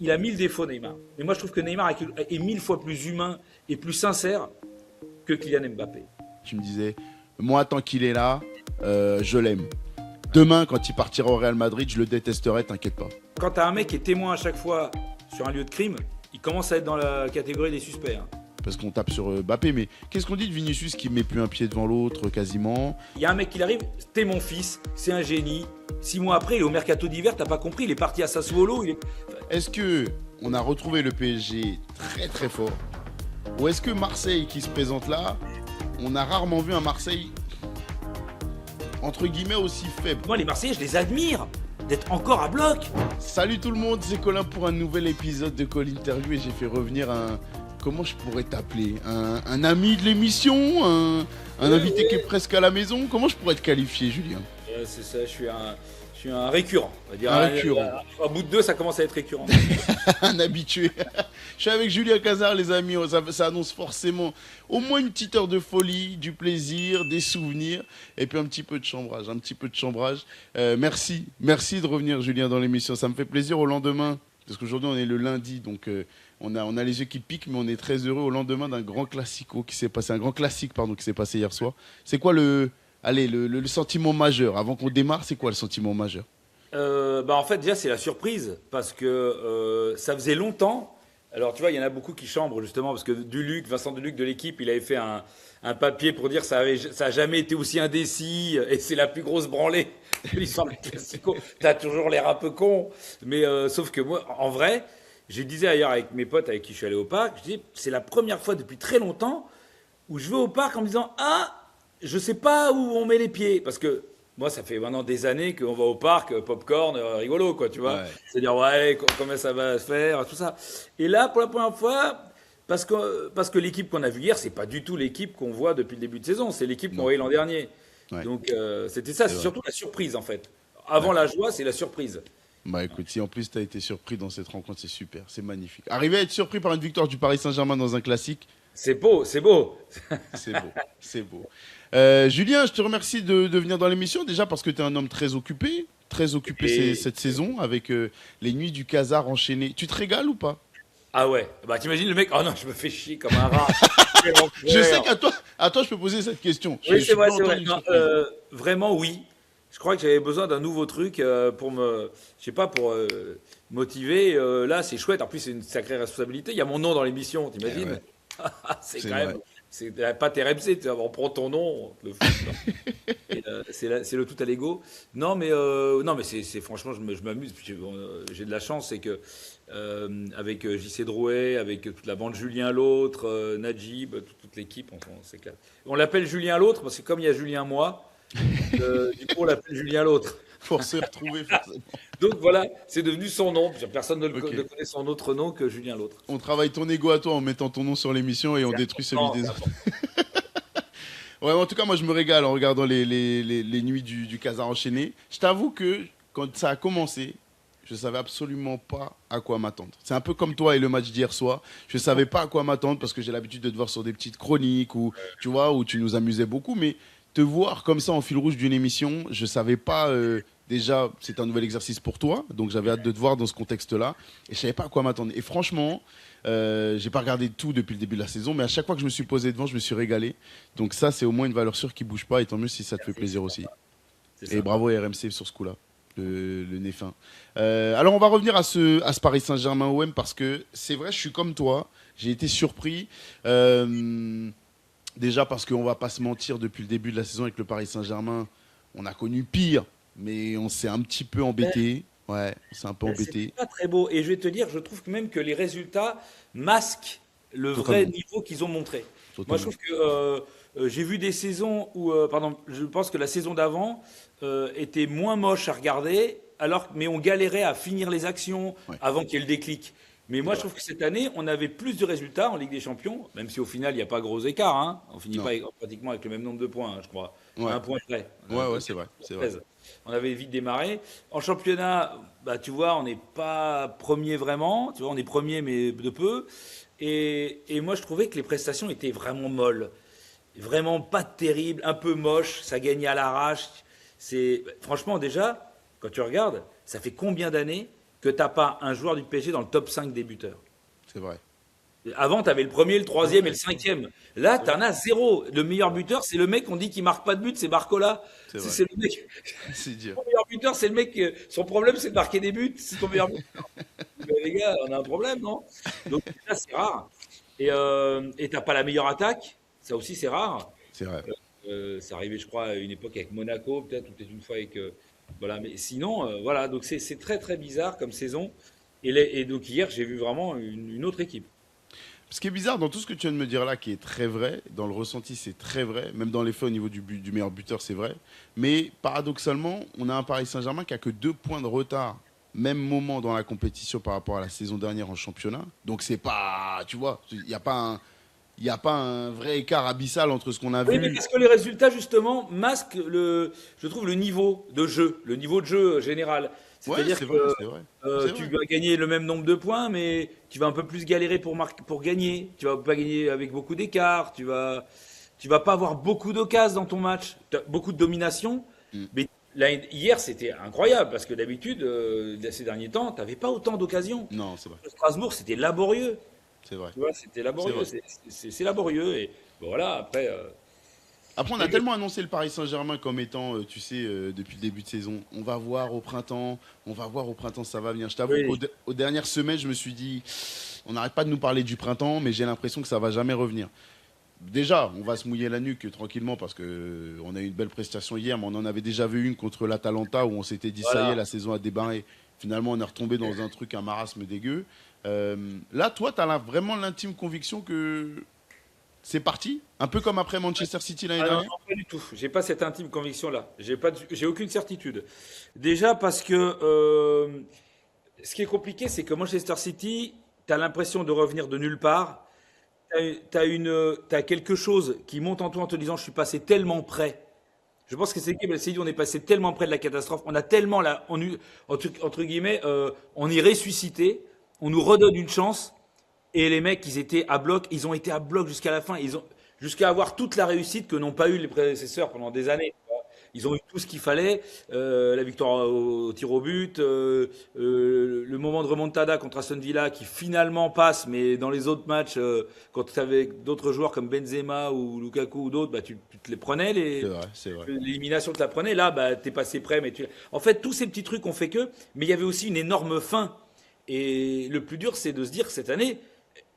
Il a 1000 défauts, Neymar. Mais moi, je trouve que Neymar est 1000 fois plus humain et plus sincère que Kylian Mbappé. Tu me disais, moi, tant qu'il est là, je l'aime. Demain, quand il partira au Real Madrid, je le détesterai, t'inquiète pas. Quand t'as un mec qui est témoin à chaque fois sur un lieu de crime, il commence à être dans la catégorie des suspects. Hein. Parce qu'on tape sur Mbappé, mais qu'est-ce qu'on dit de Vinicius qui met plus un pied devant l'autre quasiment? Il y a un mec qui arrive, t'es mon fils, c'est un génie. 6 mois après, il est au mercato d'hiver, t'as pas compris, il est parti à Sassuolo. Est-ce que on a retrouvé le PSG très très fort? Ou est-ce que Marseille qui se présente là, on a rarement vu un Marseille entre guillemets aussi faible? Moi, les Marseillais, je les admire d'être encore à bloc. Salut tout le monde, c'est Colin pour un nouvel épisode de Call Interview et j'ai fait revenir un... Comment je pourrais t'appeler? Un ami de l'émission? Un invité qui est presque à la maison? Comment je pourrais te qualifier, Julien? C'est ça, je suis un récurrent. On va dire. Un récurrent. Au bout de 2, ça commence à être récurrent. Un habitué. Je suis avec Julien Cazard, les amis. Ça annonce forcément au moins une petite heure de folie, du plaisir, des souvenirs et puis un petit peu de chambrage. Merci de revenir, Julien, dans l'émission. Ça me fait plaisir au lendemain. Parce qu'aujourd'hui, on est le lundi, donc on a les yeux qui piquent, mais on est très heureux au lendemain d'un grand classico qui s'est passé, un grand classique, pardon, qui s'est passé hier soir. C'est quoi le sentiment majeur? Avant qu'on démarre, c'est quoi le sentiment majeur? En fait, déjà, c'est la surprise, parce que ça faisait longtemps. Alors, tu vois, il y en a beaucoup qui chambrent, justement, parce que Vincent Duluc de l'équipe, il avait fait un papier pour dire que ça a jamais été aussi indécis, et c'est la plus grosse branlée de l'histoire du Classico. T'as toujours l'air un peu con, mais sauf que moi, en vrai, je disais ailleurs avec mes potes avec qui je suis allé au parc, je dis, c'est la première fois depuis très longtemps où je vais au parc en me disant, ah, je sais pas où on met les pieds, parce que moi, ça fait maintenant des années qu'on va au parc, popcorn, rigolo, quoi, tu vois. Ouais. C'est-à-dire, ouais, comment ça va se faire, tout ça. Et là, pour la première fois, parce que l'équipe qu'on a vue hier, c'est pas du tout l'équipe qu'on voit depuis le début de saison, c'est l'équipe qu'on Non. voyait l'an dernier. Ouais. Donc, c'était ça, C'est c'est vrai. surtout la surprise, en fait. Avant la joie, c'est la surprise. Bah écoute, si en plus tu as été surpris dans cette rencontre, c'est super, c'est magnifique. Arriver à être surpris par une victoire du Paris Saint-Germain dans un classique, C'est beau, c'est beau. c'est beau, c'est beau. Julien, je te remercie de venir dans l'émission, déjà parce que tu es un homme très occupé Et- cette saison, avec les nuits du Casar enchaînées. Tu te régales ou pas? Ah ouais, bah t'imagines le mec, oh non, je me fais chier comme un rat. Quel Je sais enfer. à toi je peux poser cette question. Oui, Je c'est suis vrai, pas c'est vrai. entendu Non, surprise. vraiment, oui. Je crois que j'avais besoin d'un nouveau truc pour je sais pas, pour motiver. Là, c'est chouette. En plus, c'est une sacrée responsabilité. Il y a mon nom dans l'émission, Eh t'imagines? ouais, C'est c'est quand vrai. même, c'est pas TRMC. On prend ton nom, on te le fout. Et, c'est le tout à l'ego. Non, mais c'est franchement, je m'amuse. Puis j'ai de la chance, c'est que avec JC Drouet, avec toute la bande Julien l'autre, Najib, toute l'équipe, on s'éclate. On l'appelle Julien l'autre parce que comme il y a Julien moi, du coup on l'appelle Julien l'autre. Pour se retrouver forcément. Donc voilà, c'est devenu son nom. Personne Ok. ne connaît son autre nom que Julien l'autre. On travaille ton ego à toi en mettant ton nom sur l'émission et on détruit celui Non, des autres. Ouais, en tout cas, moi, je me régale en regardant les nuits du Casar enchaîné. Je t'avoue que quand ça a commencé, je savais absolument pas à quoi m'attendre. C'est un peu comme toi et le match d'hier soir. Je savais pas à quoi m'attendre parce que j'ai l'habitude de te voir sur des petites chroniques ou tu vois où tu nous amusais beaucoup. Mais te voir comme ça en fil rouge d'une émission, je savais pas. Déjà, c'est un nouvel exercice pour toi, donc j'avais hâte de te voir dans ce contexte-là et je savais pas à quoi m'attendre. Et franchement, j'ai pas regardé tout depuis le début de la saison, mais à chaque fois que je me suis posé devant, je me suis régalé. Donc ça, c'est au moins une valeur sûre qui bouge pas, et tant mieux si ça te fait merci, plaisir aussi. c'est Et ça. bravo à RMC sur ce coup-là, le nez fin. Alors on va revenir à ce Paris Saint-Germain OM parce que c'est vrai, je suis comme toi, j'ai été surpris. Déjà parce qu'on va pas se mentir, depuis le début de la saison avec le Paris Saint-Germain, on a connu pire, mais on s'est un petit peu embêté. Ouais, on s'est un peu C'était embêté. pas très beau. Et je vais te dire, je trouve que même que les résultats masquent le vrai Totalement. niveau qu'ils ont montré. Moi, je Totalement. trouve que j'ai vu des saisons où, pardon, je pense que la saison d'avant était moins moche à regarder, mais on galérait à finir les actions Ouais, avant qu'il y ait le déclic. Mais c'est moi, je vrai. trouve que cette année, on avait plus de résultats en Ligue des Champions, même si au final, il n'y a pas gros écart. Hein. On finit pas Non. pratiquement avec le même nombre de points, hein, je crois. À Ouais, un point près. ouais, ouais, c'est vrai. C'est vrai. 13. On avait vite démarré. En championnat, bah, tu vois, on n'est pas premier vraiment. Tu vois, on est premier, mais de peu. Et moi, je trouvais que les prestations étaient vraiment molles. Vraiment pas terribles, un peu moches. Ça gagnait à l'arrache. Franchement, déjà, quand tu regardes, ça fait combien d'années que tu n'as pas un joueur du PSG dans le top 5 des buteurs. C'est vrai. Avant, tu avais le premier, le troisième et le cinquième. Là, tu en as zéro. Le meilleur buteur, c'est le mec, on dit qu'il marque pas de but, c'est Barcola. C'est vrai. C'est le mec. C'est dur. Ton meilleur buteur, c'est le mec. Son problème, c'est de marquer des buts. C'est ton meilleur buteur. Mais les gars, on a un problème, non? Donc là, c'est rare. Et t'as pas la meilleure attaque. Ça aussi, c'est rare. C'est vrai. C'est arrivé, je crois, à une époque avec Monaco, peut-être, ou peut-être une fois avec. Voilà. Mais sinon, voilà. Donc c'est très, très bizarre comme saison. Et donc hier, j'ai vu vraiment une autre équipe. Ce qui est bizarre dans tout ce que tu viens de me dire là, qui est très vrai, dans le ressenti c'est très vrai, même dans les faits au niveau du meilleur buteur c'est vrai, mais paradoxalement on a un Paris Saint-Germain qui a que 2 points de retard, même moment dans la compétition par rapport à la saison dernière en championnat, donc c'est pas, tu vois, il n'y a pas un vrai écart abyssal entre ce qu'on a Oui, mais vu. parce que les résultats, justement, masquent, je trouve, le niveau de jeu général. Ouais, C'est-à-dire c'est que vrai, c'est vrai. C'est tu vrai. vas gagner le même nombre de points, mais tu vas un peu plus galérer pour gagner. Tu vas pas gagner avec beaucoup d'écart. Tu vas pas avoir beaucoup d'occasions dans ton match. T'as beaucoup de domination. Mm. Mais hier, c'était incroyable parce que d'habitude, ces derniers temps, tu n'avais pas autant d'occasions. Non, c'est vrai, Strasbourg, c'était laborieux. c'est vrai. Tu vois, c'était C'est laborieux. vrai. C'est laborieux. Et bon, voilà, après. Après, on a tellement annoncé le Paris Saint-Germain comme étant, tu sais, depuis le début de saison, on va voir au printemps, ça va venir. Je t'avoue Oui. qu'aux dernières semaines, je me suis dit, on n'arrête pas de nous parler du printemps, mais j'ai l'impression que ça va jamais revenir. Déjà, on va se mouiller la nuque tranquillement parce que on a eu une belle prestation hier, mais on en avait déjà vu une contre l'Atalanta où on s'était dit, ça y est, Voilà. la saison a débarré. Finalement, on est retombé dans un truc, un marasme dégueu. Là, toi, tu as vraiment l'intime conviction que c'est parti, un peu comme après Manchester City l'année Ah non, dernière. non, pas du tout. J'ai pas cette intime conviction-là. J'ai aucune certitude. Déjà parce que ce qui est compliqué, c'est que Manchester City, tu as l'impression de revenir de nulle part. T'as quelque chose qui monte en toi en te disant, je suis passé tellement près. Je pense que cette équipe, elle s'est dit, on est passé tellement près de la catastrophe. On a tellement entre guillemets, on y ressuscité. On nous redonne une chance. Et les mecs, ils ont été à bloc jusqu'à la fin. Jusqu'à avoir toute la réussite que n'ont pas eu les prédécesseurs pendant des années. Ils ont eu tout ce qu'il fallait, la victoire au tir au but, le moment de remontada contre Aston Villa qui finalement passe, mais dans les autres matchs, quand tu avais d'autres joueurs comme Benzema ou Lukaku ou d'autres, bah, tu te les prenais, C'est vrai, c'est vrai. l'élimination te la prenais. Là, bah, t'es passé près, mais en fait, tous ces petits trucs ont fait que, mais il y avait aussi une énorme faim. Et le plus dur, c'est de se dire cette année,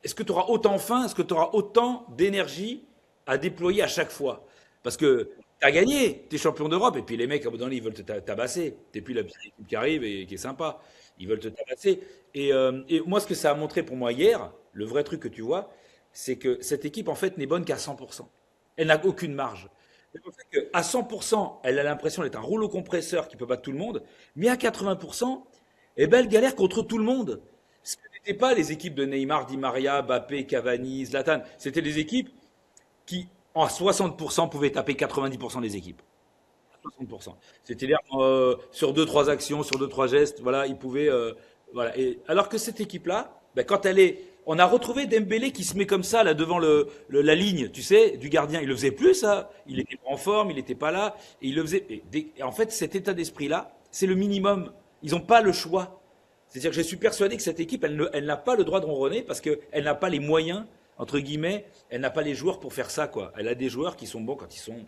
est-ce que tu auras autant faim, est-ce que tu auras autant d'énergie à déployer à chaque fois? Parce que tu as gagné, tu es champion d'Europe, et puis les mecs, à un moment donné, ils veulent te tabasser. Tu plus la petite équipe qui arrive et qui est sympa. Ils veulent te tabasser. Et moi, ce que ça a montré pour moi hier, le vrai truc que tu vois, c'est que cette équipe, en fait, n'est bonne qu'à 100%. Elle n'a aucune marge. C'est pour ça qu'à 100%, elle a l'impression d'être un rouleau compresseur qui peut battre tout le monde, mais à 80%, eh ben, elle galère contre tout le monde. Ce n'étaient pas les équipes de Neymar, Di Maria, Mbappé, Cavani, Zlatan. C'était des équipes qui, en 60%, pouvaient taper 90% des équipes. 60%. C'est-à-dire sur deux trois actions, sur deux trois gestes, voilà, ils pouvaient. Voilà. Et, alors que cette équipe-là, ben, quand elle est. On a retrouvé Dembélé qui se met comme ça, là, devant la ligne, tu sais, du gardien. Il le faisait plus, ça. Il était pas en forme, il n'était pas là. Et il le faisait. Et en fait, cet état d'esprit-là, c'est le minimum. Ils n'ont pas le choix. C'est-à-dire que je suis persuadé que cette équipe, elle n'a pas le droit de ronronner parce qu'elle n'a pas les moyens, entre guillemets, elle n'a pas les joueurs pour faire ça, quoi. Elle a des joueurs qui sont bons quand ils sont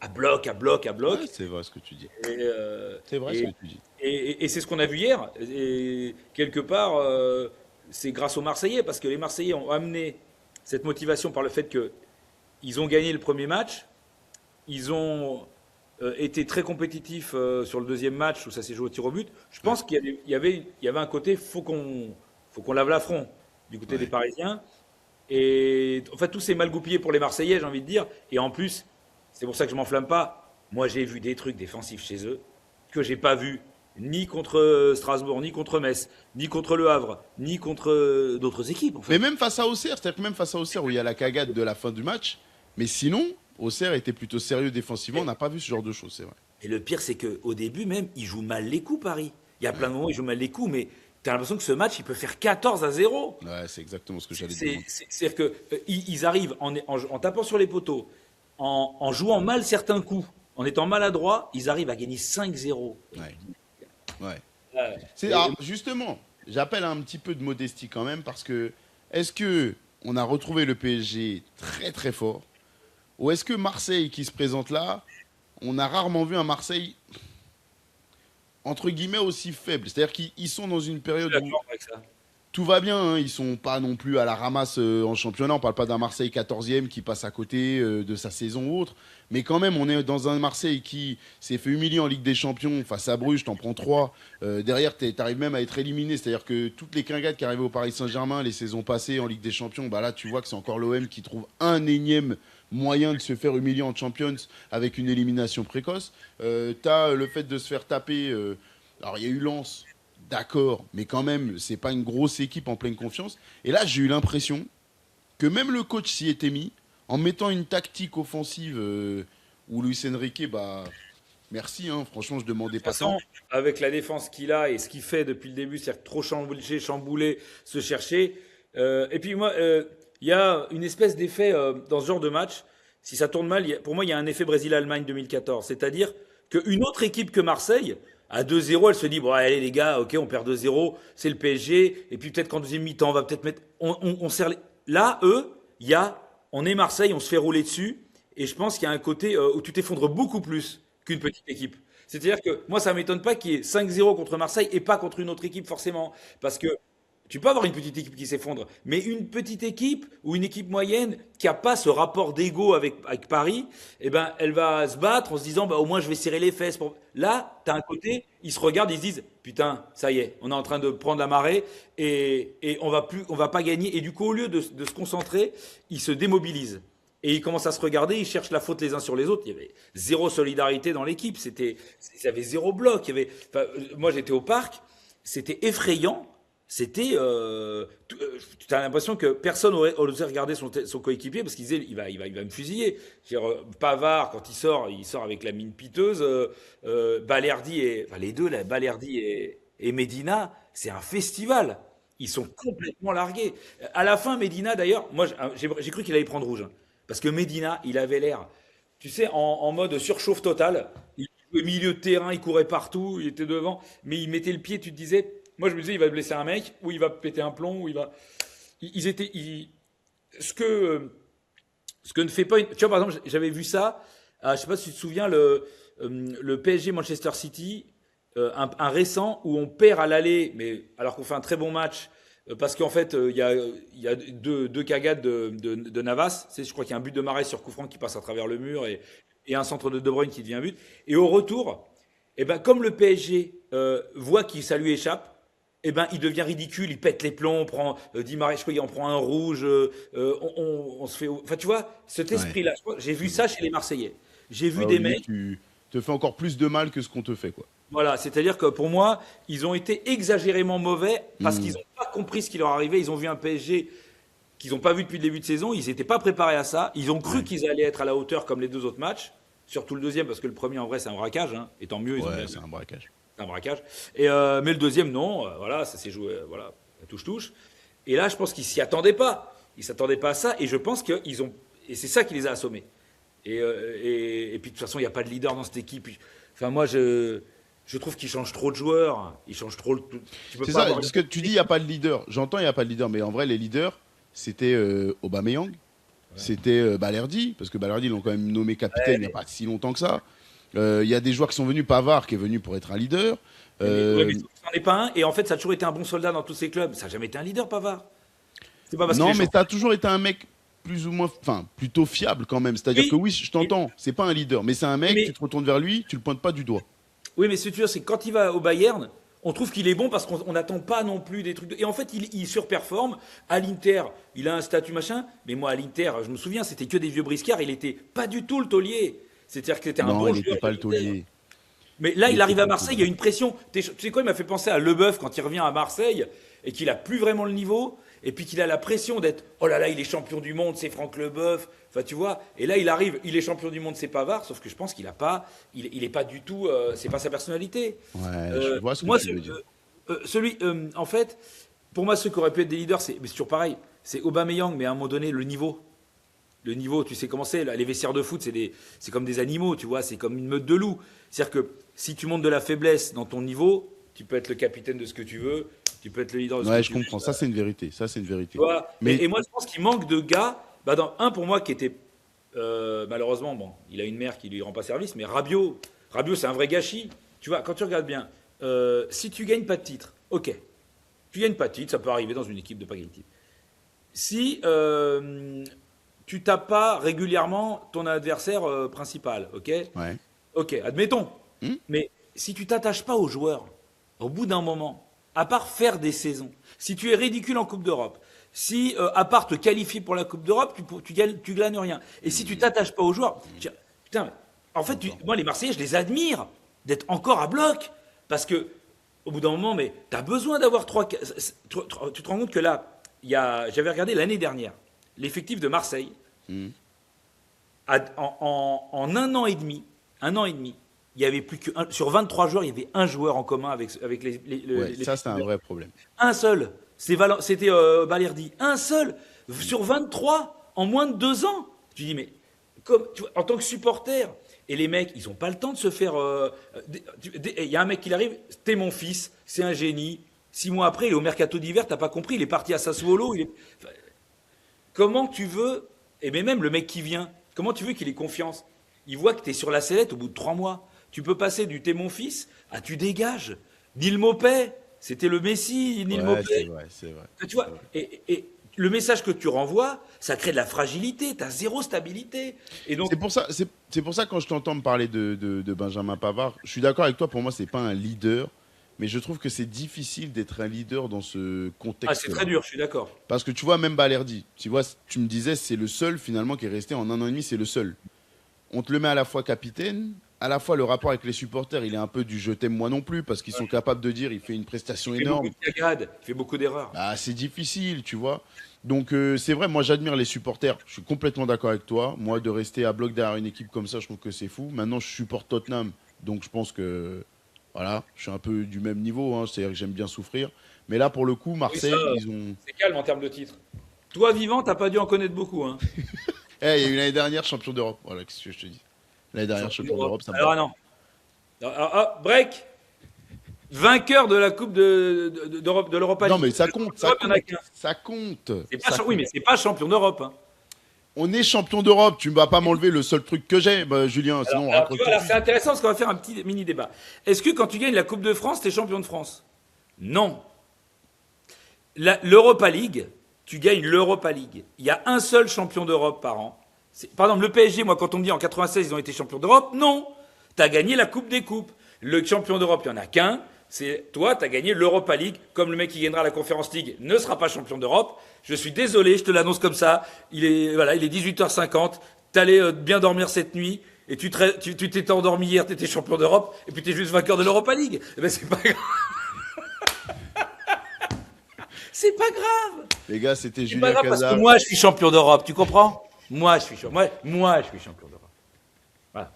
à bloc, à bloc, à bloc. Ouais, c'est vrai ce que tu dis. Et, C'est vrai ce et, que tu dis. et c'est ce qu'on a vu hier. Et quelque part, c'est grâce aux Marseillais parce que les Marseillais ont amené cette motivation par le fait qu'ils ont gagné le premier match. Ils ont été très compétitifs sur le deuxième match où ça s'est joué au tir au but. Je pense qu'il y avait un côté, faut qu'on lave l'affront du côté des Ouais. Parisiens. Et en fait, tout s'est mal goupillé pour les Marseillais, j'ai envie de dire. Et en plus, c'est pour ça que je m'enflamme pas. Moi, j'ai vu des trucs défensifs chez eux que j'ai pas vu ni contre Strasbourg, ni contre Metz, ni contre Le Havre, ni contre d'autres équipes, en Mais fait. même face à Auxerre, c'est-à-dire que même face à Auxerre où il y a la cagade de la fin du match, mais sinon, Auxerre était plutôt sérieux défensivement, on n'a pas vu ce genre de choses, c'est vrai. Et le pire, c'est qu'au début même, ils jouent mal les coups, Paris. Il y a plein de moments où ils jouent mal les coups, mais tu as l'impression que ce match, il peut faire 14-0. Ouais, c'est exactement ce que j'allais dire. C'est-à-dire qu'ils arrivent en tapant sur les poteaux, en jouant mal certains coups, en étant maladroits, ils arrivent à gagner 5-0. Ouais. Ouais. Ouais. Alors, justement, j'appelle un petit peu de modestie quand même parce que est-ce que on a retrouvé le PSG très très fort ou est-ce que Marseille qui se présente là, on a rarement vu un Marseille entre guillemets aussi faible. C'est-à-dire qu'ils sont dans une Je suis période où d'accord avec ça. tout va bien, hein, ils sont pas non plus à la ramasse en championnat. On parle pas d'un Marseille 14e qui passe à côté de sa saison ou autre. Mais quand même, on est dans un Marseille qui s'est fait humilier en Ligue des Champions face à Bruges, t'en prends 3. Derrière, t'arrives même à être éliminé. C'est-à-dire que toutes les quinquates qui arrivaient au Paris Saint-Germain les saisons passées en Ligue des Champions, bah là, tu vois que c'est encore l'OM qui trouve un énième moyen de se faire humilier en Champions avec une élimination précoce. T'as le fait de se faire taper. Alors, il y a eu Lens. D'accord, mais quand même, c'est pas une grosse équipe en pleine confiance. Et là, j'ai eu l'impression que même le coach s'y était mis en mettant une tactique offensive où Luis Enrique, bah, merci, hein, franchement, je demandais De toute pas tant. façon, avec la défense qu'il a et ce qu'il fait depuis le début, c'est-à-dire trop chambouler, se chercher. Et puis moi, il y a une espèce d'effet dans ce genre de match. Si ça tourne mal, pour moi, il y a un effet Brésil-Allemagne 2014. C'est-à-dire qu'une autre équipe que Marseille, à 2-0, elle se dit, bon, allez les gars, ok, on perd 2-0, c'est le PSG. Et puis peut-être qu'en deuxième mi-temps, on va peut-être mettre... On serre Là, eux, on est Marseille, on se fait rouler dessus. Et je pense qu'il y a un côté où tu t'effondres beaucoup plus qu'une petite équipe. C'est-à-dire que moi, ça ne m'étonne pas qu'il y ait 5-0 contre Marseille et pas contre une autre équipe forcément. Parce que tu peux avoir une petite équipe qui s'effondre, mais une petite équipe ou une équipe moyenne qui n'a pas ce rapport d'ego avec Paris, eh ben, elle va se battre en se disant bah, au moins je vais serrer les fesses. Là, tu as un côté, ils se regardent, ils se disent putain, ça y est, on est en train de prendre la marée et on va pas gagner. Et du coup, au lieu de se concentrer, ils se démobilisent. Et ils commencent à se regarder, ils cherchent la faute les uns sur les autres. Il y avait zéro solidarité dans l'équipe, il y avait zéro bloc. Enfin, moi, j'étais au parc, c'était effrayant. C'était, tu as l'impression que personne osé regarder son coéquipier parce qu'il disait il va me fusiller. Pavard quand il sort avec la mine piteuse. Balerdi et enfin, les deux là, Balerdi et Medina, c'est un festival. Ils sont complètement largués. À la fin, Medina d'ailleurs, moi j'ai cru qu'il allait prendre rouge, hein. Parce que Medina, il avait l'air, tu sais, en mode surchauffe total. Il jouait milieu de terrain, il courait partout, il était devant, mais il mettait le pied, tu te disais. Moi, je me disais, il va blesser un mec, ou il va péter un plomb, ou il va. Ils étaient. Ce que ne fait pas. Tu vois, par exemple, j'avais vu ça. Je ne sais pas si tu te souviens, le PSG Manchester City, un récent où on perd à l'aller, mais alors qu'on fait un très bon match, parce qu'en fait, il y a deux cagades de Navas. Je crois qu'il y a un but de Mahrez sur coup franc qui passe à travers le mur et un centre de Bruyne qui devient un but. Et au retour, eh ben, comme le PSG voit que ça lui échappe, eh ben, il devient ridicule, il pète les plombs, on prend Di Maria, je crois qu'il en prend un rouge, on se fait. Enfin, tu vois, cet Ouais, esprit-là, j'ai vu ça chez les Marseillais. J'ai vu ouais, des Olivier, mecs, tu te fais encore plus de mal que ce qu'on te fait, quoi. voilà, c'est-à-dire que pour moi, ils ont été exagérément mauvais parce qu'ils Hmm. n'ont pas compris ce qui leur arrivait. Ils ont vu un PSG qu'ils n'ont pas vu depuis le début de saison, ils n'étaient pas préparés à ça. Ils ont cru Ouais, qu'ils allaient être à la hauteur comme les deux autres matchs, surtout le deuxième, parce que le premier, en vrai, c'est un braquage, hein, et tant mieux, ils ont ouais, bien. c'est un braquage. C'est un braquage. Mais le deuxième, non. Voilà, ça s'est joué, voilà, touche-touche. Et là, je pense qu'ils s'y attendaient pas. Ils s'attendaient pas à ça. Et je pense qu'ils ont. Et c'est ça qui les a assommés. Et puis, de toute façon, il n'y a pas de leader dans cette équipe. Enfin, moi, je trouve qu'ils changent trop de joueurs. Ils changent trop. Tu peux C'est pas ça, avoir. parce que tu dis il n'y a pas de leader. J'entends il n'y a pas de leader, mais en vrai, les leaders, c'était Aubameyang, c'était Balerdi, parce que Balerdi, ils l'ont quand même nommé capitaine il n'y a pas si longtemps que ça. Il y a des joueurs qui sont venus, Pavard qui est venu pour être un leader. Ouais, Euh, mais ça n'en est pas un. Et en fait, ça a toujours été un bon soldat dans tous ces clubs. Ça n'a jamais été un leader, Pavard. C'est pas parce qu'il est non, mais champion. tu as toujours été un mec plus ou moins, enfin, plutôt fiable quand même. C'est-à-dire que Oui, oui, je mais, t'entends, c'est pas un leader, mais c'est un mec, tu mais te retournes vers lui, tu le pointes pas du doigt. Oui, mais ce que tu veux, c'est que quand il va au Bayern, on trouve qu'il est bon parce qu'on n'attend pas non plus des trucs. Et en fait, il surperforme. À l'Inter, il a un statut machin. Mais moi, à l'Inter, je me souviens, c'était que des vieux briscards. Il était pas du tout le taulier. C'est-à-dire que c'était un Non, bon il joueur n'était de pas le l'Inter. taulier. Mais là, Il il n'était arrive pas à le Marseille, il y a taulier. une pression. Tu sais quoi, il m'a fait penser à Leboeuf quand il revient à Marseille et qu'il a plus vraiment le niveau. Et puis qu'il a la pression d'être, oh là là, il est champion du monde, c'est Franck Leboeuf. Enfin, tu vois. Et là, il arrive, il est champion du monde, c'est Pavard. Sauf que je pense qu'il a pas, il est pas du tout, c'est pas sa personnalité. Ouais, je vois ce que Moi, tu veux dire. en fait, pour moi, ceux qui auraient pu être des leaders, mais c'est toujours pareil. C'est Aubameyang, mais à un moment donné, le niveau. Le niveau, tu sais comment c'est, les vestiaires de foot, c'est comme des animaux, tu vois, c'est comme une meute de loups. C'est-à-dire que si tu montes de la faiblesse dans ton niveau, tu peux être le capitaine de ce que tu veux, Tu peux être le leader de ce que Ouais, je tu veux. comprends. Ça, c'est une vérité. Ça, c'est une Tu vérité. vois Mais et moi, je pense qu'il manque de gars. Bah, pour moi, qui était malheureusement, bon, il a une mère qui lui rend pas service, mais Rabiot, c'est un vrai gâchis. Tu vois, quand tu regardes bien, si tu gagnes pas de titre, ok, tu gagnes pas de titre, ça peut arriver dans une équipe de pas gagner de titre. Si tu tapes pas régulièrement ton adversaire principal, ok, ouais. ok, admettons. Hmm. Mais si tu t'attaches pas aux joueurs, au bout d'un moment, à part faire des saisons, si tu es ridicule en Coupe d'Europe, si à part te qualifier pour la Coupe d'Europe, tu gagnes rien. Et si tu t'attaches pas aux joueurs, putain, en fait, J'entends. moi les Marseillais, je les admire d'être encore à bloc, parce que au bout d'un moment, mais t'as besoin d'avoir tu te rends compte que là, j'avais regardé l'année dernière l'effectif de Marseille Hmm. en un an et demi, il y avait plus que sur 23 joueurs, il y avait un joueur en commun avec Ouais, les ça, c'est un vrai problème. un seul. C'était Balerdi. Un seul. Sur 23 en moins de 2 ans. Tu dis, mais tu vois, en tant que supporter, et les mecs, ils n'ont pas le temps de se faire. Il y a un mec qui arrive, t'es mon fils, c'est un génie. 6 mois après, il est au mercato d'hiver, t'as pas compris, il est parti à Sassuolo. Enfin, comment tu veux, et même le mec qui vient, comment tu veux qu'il ait confiance? Il voit que tu es sur la sellette au bout de 3 mois. Tu peux passer du t'es mon fils à tu dégages. Neil Maupay, c'était le Messi, Neil Ouais, c'est Maupay. vrai, c'est vrai. Tu vois, C'est vrai. et le message que tu renvoies, ça crée de la fragilité, tu as zéro stabilité. Et donc, C'est pour ça quand je t'entends me parler de Benjamin Pavard, je suis d'accord avec toi, pour moi, c'est pas un leader, mais je trouve que c'est difficile d'être un leader dans ce c'est contexte-là. très dur, je suis d'accord. Parce que tu vois, même Balerdi, tu vois, tu me disais, c'est le seul finalement qui est resté en un an et demi, c'est le seul. On te le met à la fois capitaine, à la fois le rapport avec les supporters, il est un peu du je t'aime moi non plus, parce qu'ils sont capables de dire il fait une prestation Il fait beaucoup énorme. de cagades, il fait beaucoup d'erreurs. Bah, c'est difficile, tu vois. Donc c'est vrai, moi j'admire les supporters, je suis complètement d'accord avec toi. Moi, de rester à bloc derrière une équipe comme ça, je trouve que c'est fou. Maintenant, je supporte Tottenham, donc je pense que voilà, je suis un peu du même niveau, hein, c'est-à-dire que j'aime bien souffrir. Mais là, pour le coup, Oui, ça, Marseille, ils ont. c'est calme en termes de titres. Toi, vivant, t'as pas dû en connaître beaucoup. Hein. Eh, il y a eu l'année dernière champion d'Europe. Voilà, qu'est-ce que je te dis. L'année dernière Champion champion d'Europe. d'Europe, ça me Alors, va. ah non. Break. Vainqueur de la Coupe d'Europe, de l'Europa Non, League. mais ça Le compte, champion ça d'Europe, il y en a compte, qu'un. ça compte, Oui, ça compte. mais c'est pas champion d'Europe. Hein. On est champion d'Europe, tu ne vas pas m'enlever le seul truc que j'ai, bah, Julien, sinon on Tu raccroche vois, tout de alors c'est suite. intéressant parce qu'on va faire un petit mini débat. Est-ce que quand tu gagnes la Coupe de France, t'es champion de France? Non. L'Europa League, tu gagnes l'Europa League. Il y a un seul champion d'Europe par an. Par exemple, le PSG, moi, quand on me dit en 96, ils ont été champions d'Europe, non. Tu as gagné la Coupe des Coupes. Le champion d'Europe, il n'y en a qu'un. C'est toi, tu as gagné l'Europa League. Comme le mec qui gagnera la Conference League ne sera pas champion d'Europe. Je suis désolé, je te l'annonce comme ça. Il est 18h50. Tu allais bien dormir cette nuit. Et tu t'étais endormi hier, tu étais champion d'Europe. Et puis tu es juste vainqueur de l'Europa League. Eh ben, c'est pas grave. C'est pas grave. Les gars, c'était C'est pas Julien grave parce que Cazard. moi, je suis champion d'Europe. Tu comprends? Moi, je suis champion d'Europe. Voilà.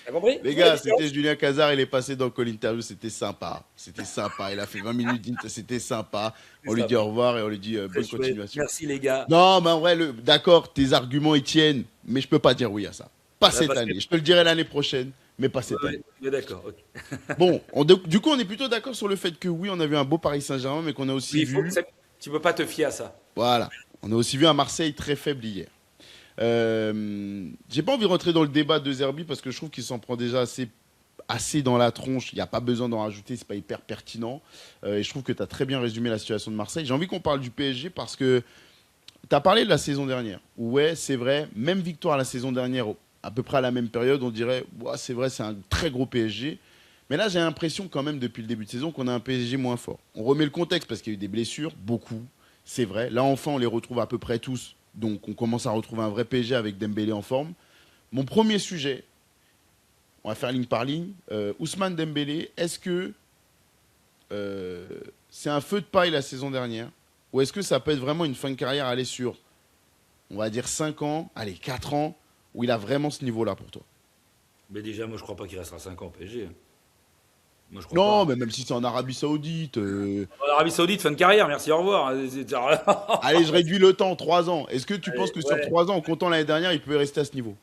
T'as compris? Les gars, c'était Julien Cazard, il est passé dans Call Interview, c'était sympa. C'était sympa, il a fait 20 minutes d'interview, c'était sympa. On lui dit au revoir et on lui dit Très bonne chouette. continuation. Merci les gars. Non, mais en vrai, d'accord, tes arguments ils tiennent, mais je peux pas dire oui à ça. Pas cette parce que- année. Je te le dirai l'année prochaine, mais pas cette Ouais, année. ouais, d'accord. Ok. Bon, du coup, on est plutôt d'accord sur le fait que oui, on a vu un beau Paris Saint-Germain, mais qu'on a aussi Oui, vu. tu peux pas te fier à ça. Voilà, on a aussi vu un Marseille très faible hier. J'ai pas envie de rentrer dans le débat de Zerbi parce que je trouve qu'il s'en prend déjà assez dans la tronche. Il n'y a pas besoin d'en rajouter, c'est pas hyper pertinent. Et je trouve que tu as très bien résumé la situation de Marseille. J'ai envie qu'on parle du PSG parce que tu as parlé de la saison dernière. Ouais, c'est vrai, même victoire la saison dernière, à peu près à la même période, on dirait, ouais, c'est vrai, c'est un très gros PSG. Mais là, j'ai l'impression quand même depuis le début de saison qu'on a un PSG moins fort. On remet le contexte parce qu'il y a eu des blessures, beaucoup, c'est vrai. Là, enfin, on les retrouve à peu près tous. Donc, on commence à retrouver un vrai PSG avec Dembélé en forme. Mon premier sujet, on va faire ligne par ligne. Ousmane Dembélé, est-ce que c'est un feu de paille la saison dernière? Ou est-ce que ça peut être vraiment une fin de carrière aller sur, on va dire 5 ans, allez, 4 ans, où il a vraiment ce niveau-là pour toi? Mais déjà, moi, je crois pas qu'il restera 5 ans au PSG. Moi, je crois Non, pas. mais même si c'est en Arabie Saoudite. L'Arabie Saoudite, fin de carrière, merci, au revoir. Allez, je réduis le temps, 3 ans. Est-ce que tu penses que sur ouais. 3 ans, en comptant l'année dernière, il peut rester à ce niveau?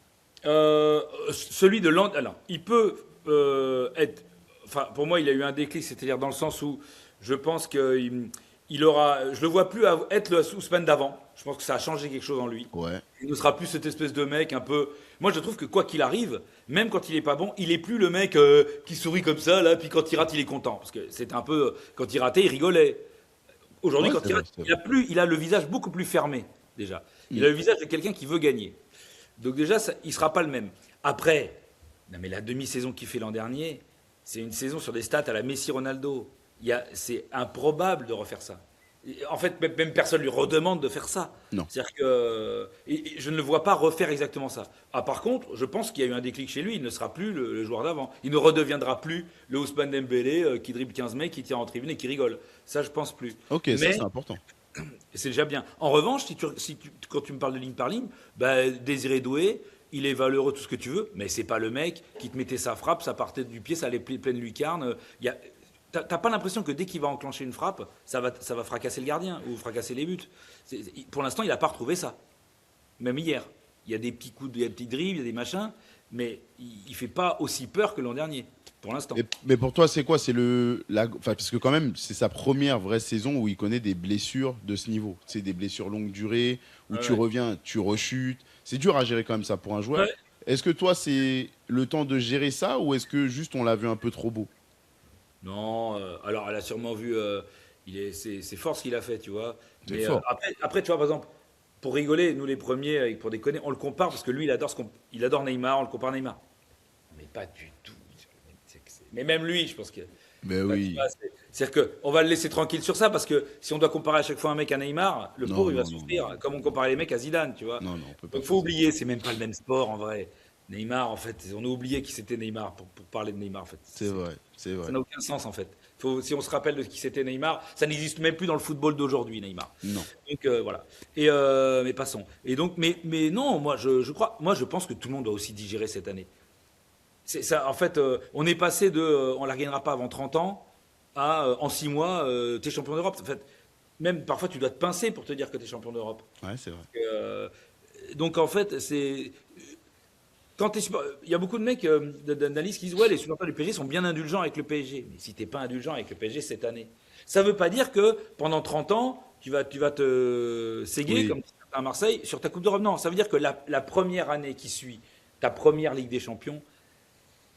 Celui de l'an. Alors, il peut être. Enfin, pour moi, il a eu un déclic, c'est-à-dire dans le sens où Je pense qu'il aura. Je le vois plus être le Ousmane d'avant. Je pense que ça a changé quelque chose en lui. Ouais. Il ne sera plus cette espèce de mec un peu. Moi, je trouve que quoi qu'il arrive, même quand il est pas bon, il est plus le mec qui sourit comme ça, là, puis quand il rate, il est content. Parce que c'était un peu. Quand il ratait, il rigolait. Aujourd'hui, Ouais, quand c'est il vrai, rate, c'est vrai. il a le visage beaucoup plus fermé, déjà. Il Mm. a le visage de quelqu'un qui veut gagner. Donc, déjà, il ne sera pas le même. Après, non, mais la demi-saison qu'il fait l'an dernier, c'est une saison sur des stats à la Messi-Ronaldo. C'est improbable de refaire ça. En fait, même personne lui redemande de faire ça. Non. C'est-à-dire que et je ne le vois pas refaire exactement ça. Ah, par contre, je pense qu'il y a eu un déclic chez lui. Il ne sera plus le joueur d'avant. Il ne redeviendra plus le Ousmane Dembélé qui dribble 15 mecs, qui tient en tribune et qui rigole. Ça, je pense plus. Ok, ça Mais c'est important. c'est déjà bien. En revanche, quand tu me parles de ligne par ligne, bah, Désiré Doué, il est valeureux, tout ce que tu veux, mais c'est pas le mec qui te mettait sa frappe, ça partait du pied, ça allait pleine lucarne. T'as pas l'impression que dès qu'il va enclencher une frappe, ça va fracasser le gardien ou fracasser les buts. Pour l'instant, il n'a pas retrouvé ça. Même hier. Il y a des petits coups, il y a des petits dribbles, il y a des machins, mais il fait pas aussi peur que l'an dernier, pour l'instant. Mais pour toi, c'est quoi? C'est enfin, parce que quand même, c'est sa première vraie saison où il connaît des blessures de ce niveau. C'est des blessures longue durée, où tu Ouais. reviens, tu rechutes. C'est dur à gérer quand même ça pour un joueur. Ouais. Est-ce que toi, c'est le temps de gérer ça ou est-ce que juste on l'a vu un peu trop beau? Non, alors elle a sûrement vu, c'est fort ce qu'il a fait, tu vois. C'est Mais fort. après, tu vois, par exemple, pour rigoler, nous les premiers, pour déconner, on le compare parce que lui, il adore Neymar, on le compare à Neymar. Mais pas du tout. Mais même lui, je pense que. Ben Enfin, tu oui. vois, c'est-à-dire qu'on va le laisser tranquille sur ça parce que si on doit comparer à chaque fois un mec à Neymar, le Non, pauvre, il va non, non, non, souffrir, non. comme on comparait les mecs à Zidane, tu vois. Non, non, on peut pas Donc faire faut ça. oublier, c'est même pas le même sport en vrai. Neymar, en fait, on a oublié qui c'était Neymar pour parler de Neymar, en fait. C'est vrai, c'est vrai. Ça n'a aucun sens en fait. Si on se rappelle de qui c'était Neymar, ça n'existe même plus dans le football d'aujourd'hui, Neymar. Non. Donc voilà. Mais passons. Et donc, mais non, moi je pense que tout le monde doit aussi digérer cette année. C'est ça, en fait, on est passé de, on la gagnera pas avant 30 ans à en 6 mois, t'es champion d'Europe. En fait, même parfois tu dois te pincer pour te dire que t'es champion d'Europe. Ouais, c'est vrai. Euh, donc en fait, il y a beaucoup de mecs d'analystes qui disent ouais, les supporters du PSG sont bien indulgents avec le PSG. Mais si t'es pas indulgent avec le PSG cette année, ça veut pas dire que pendant 30 ans, tu vas te séguer Oui. comme à Marseille sur ta Coupe d'Europe. Non, ça veut dire que la première année qui suit ta première Ligue des Champions,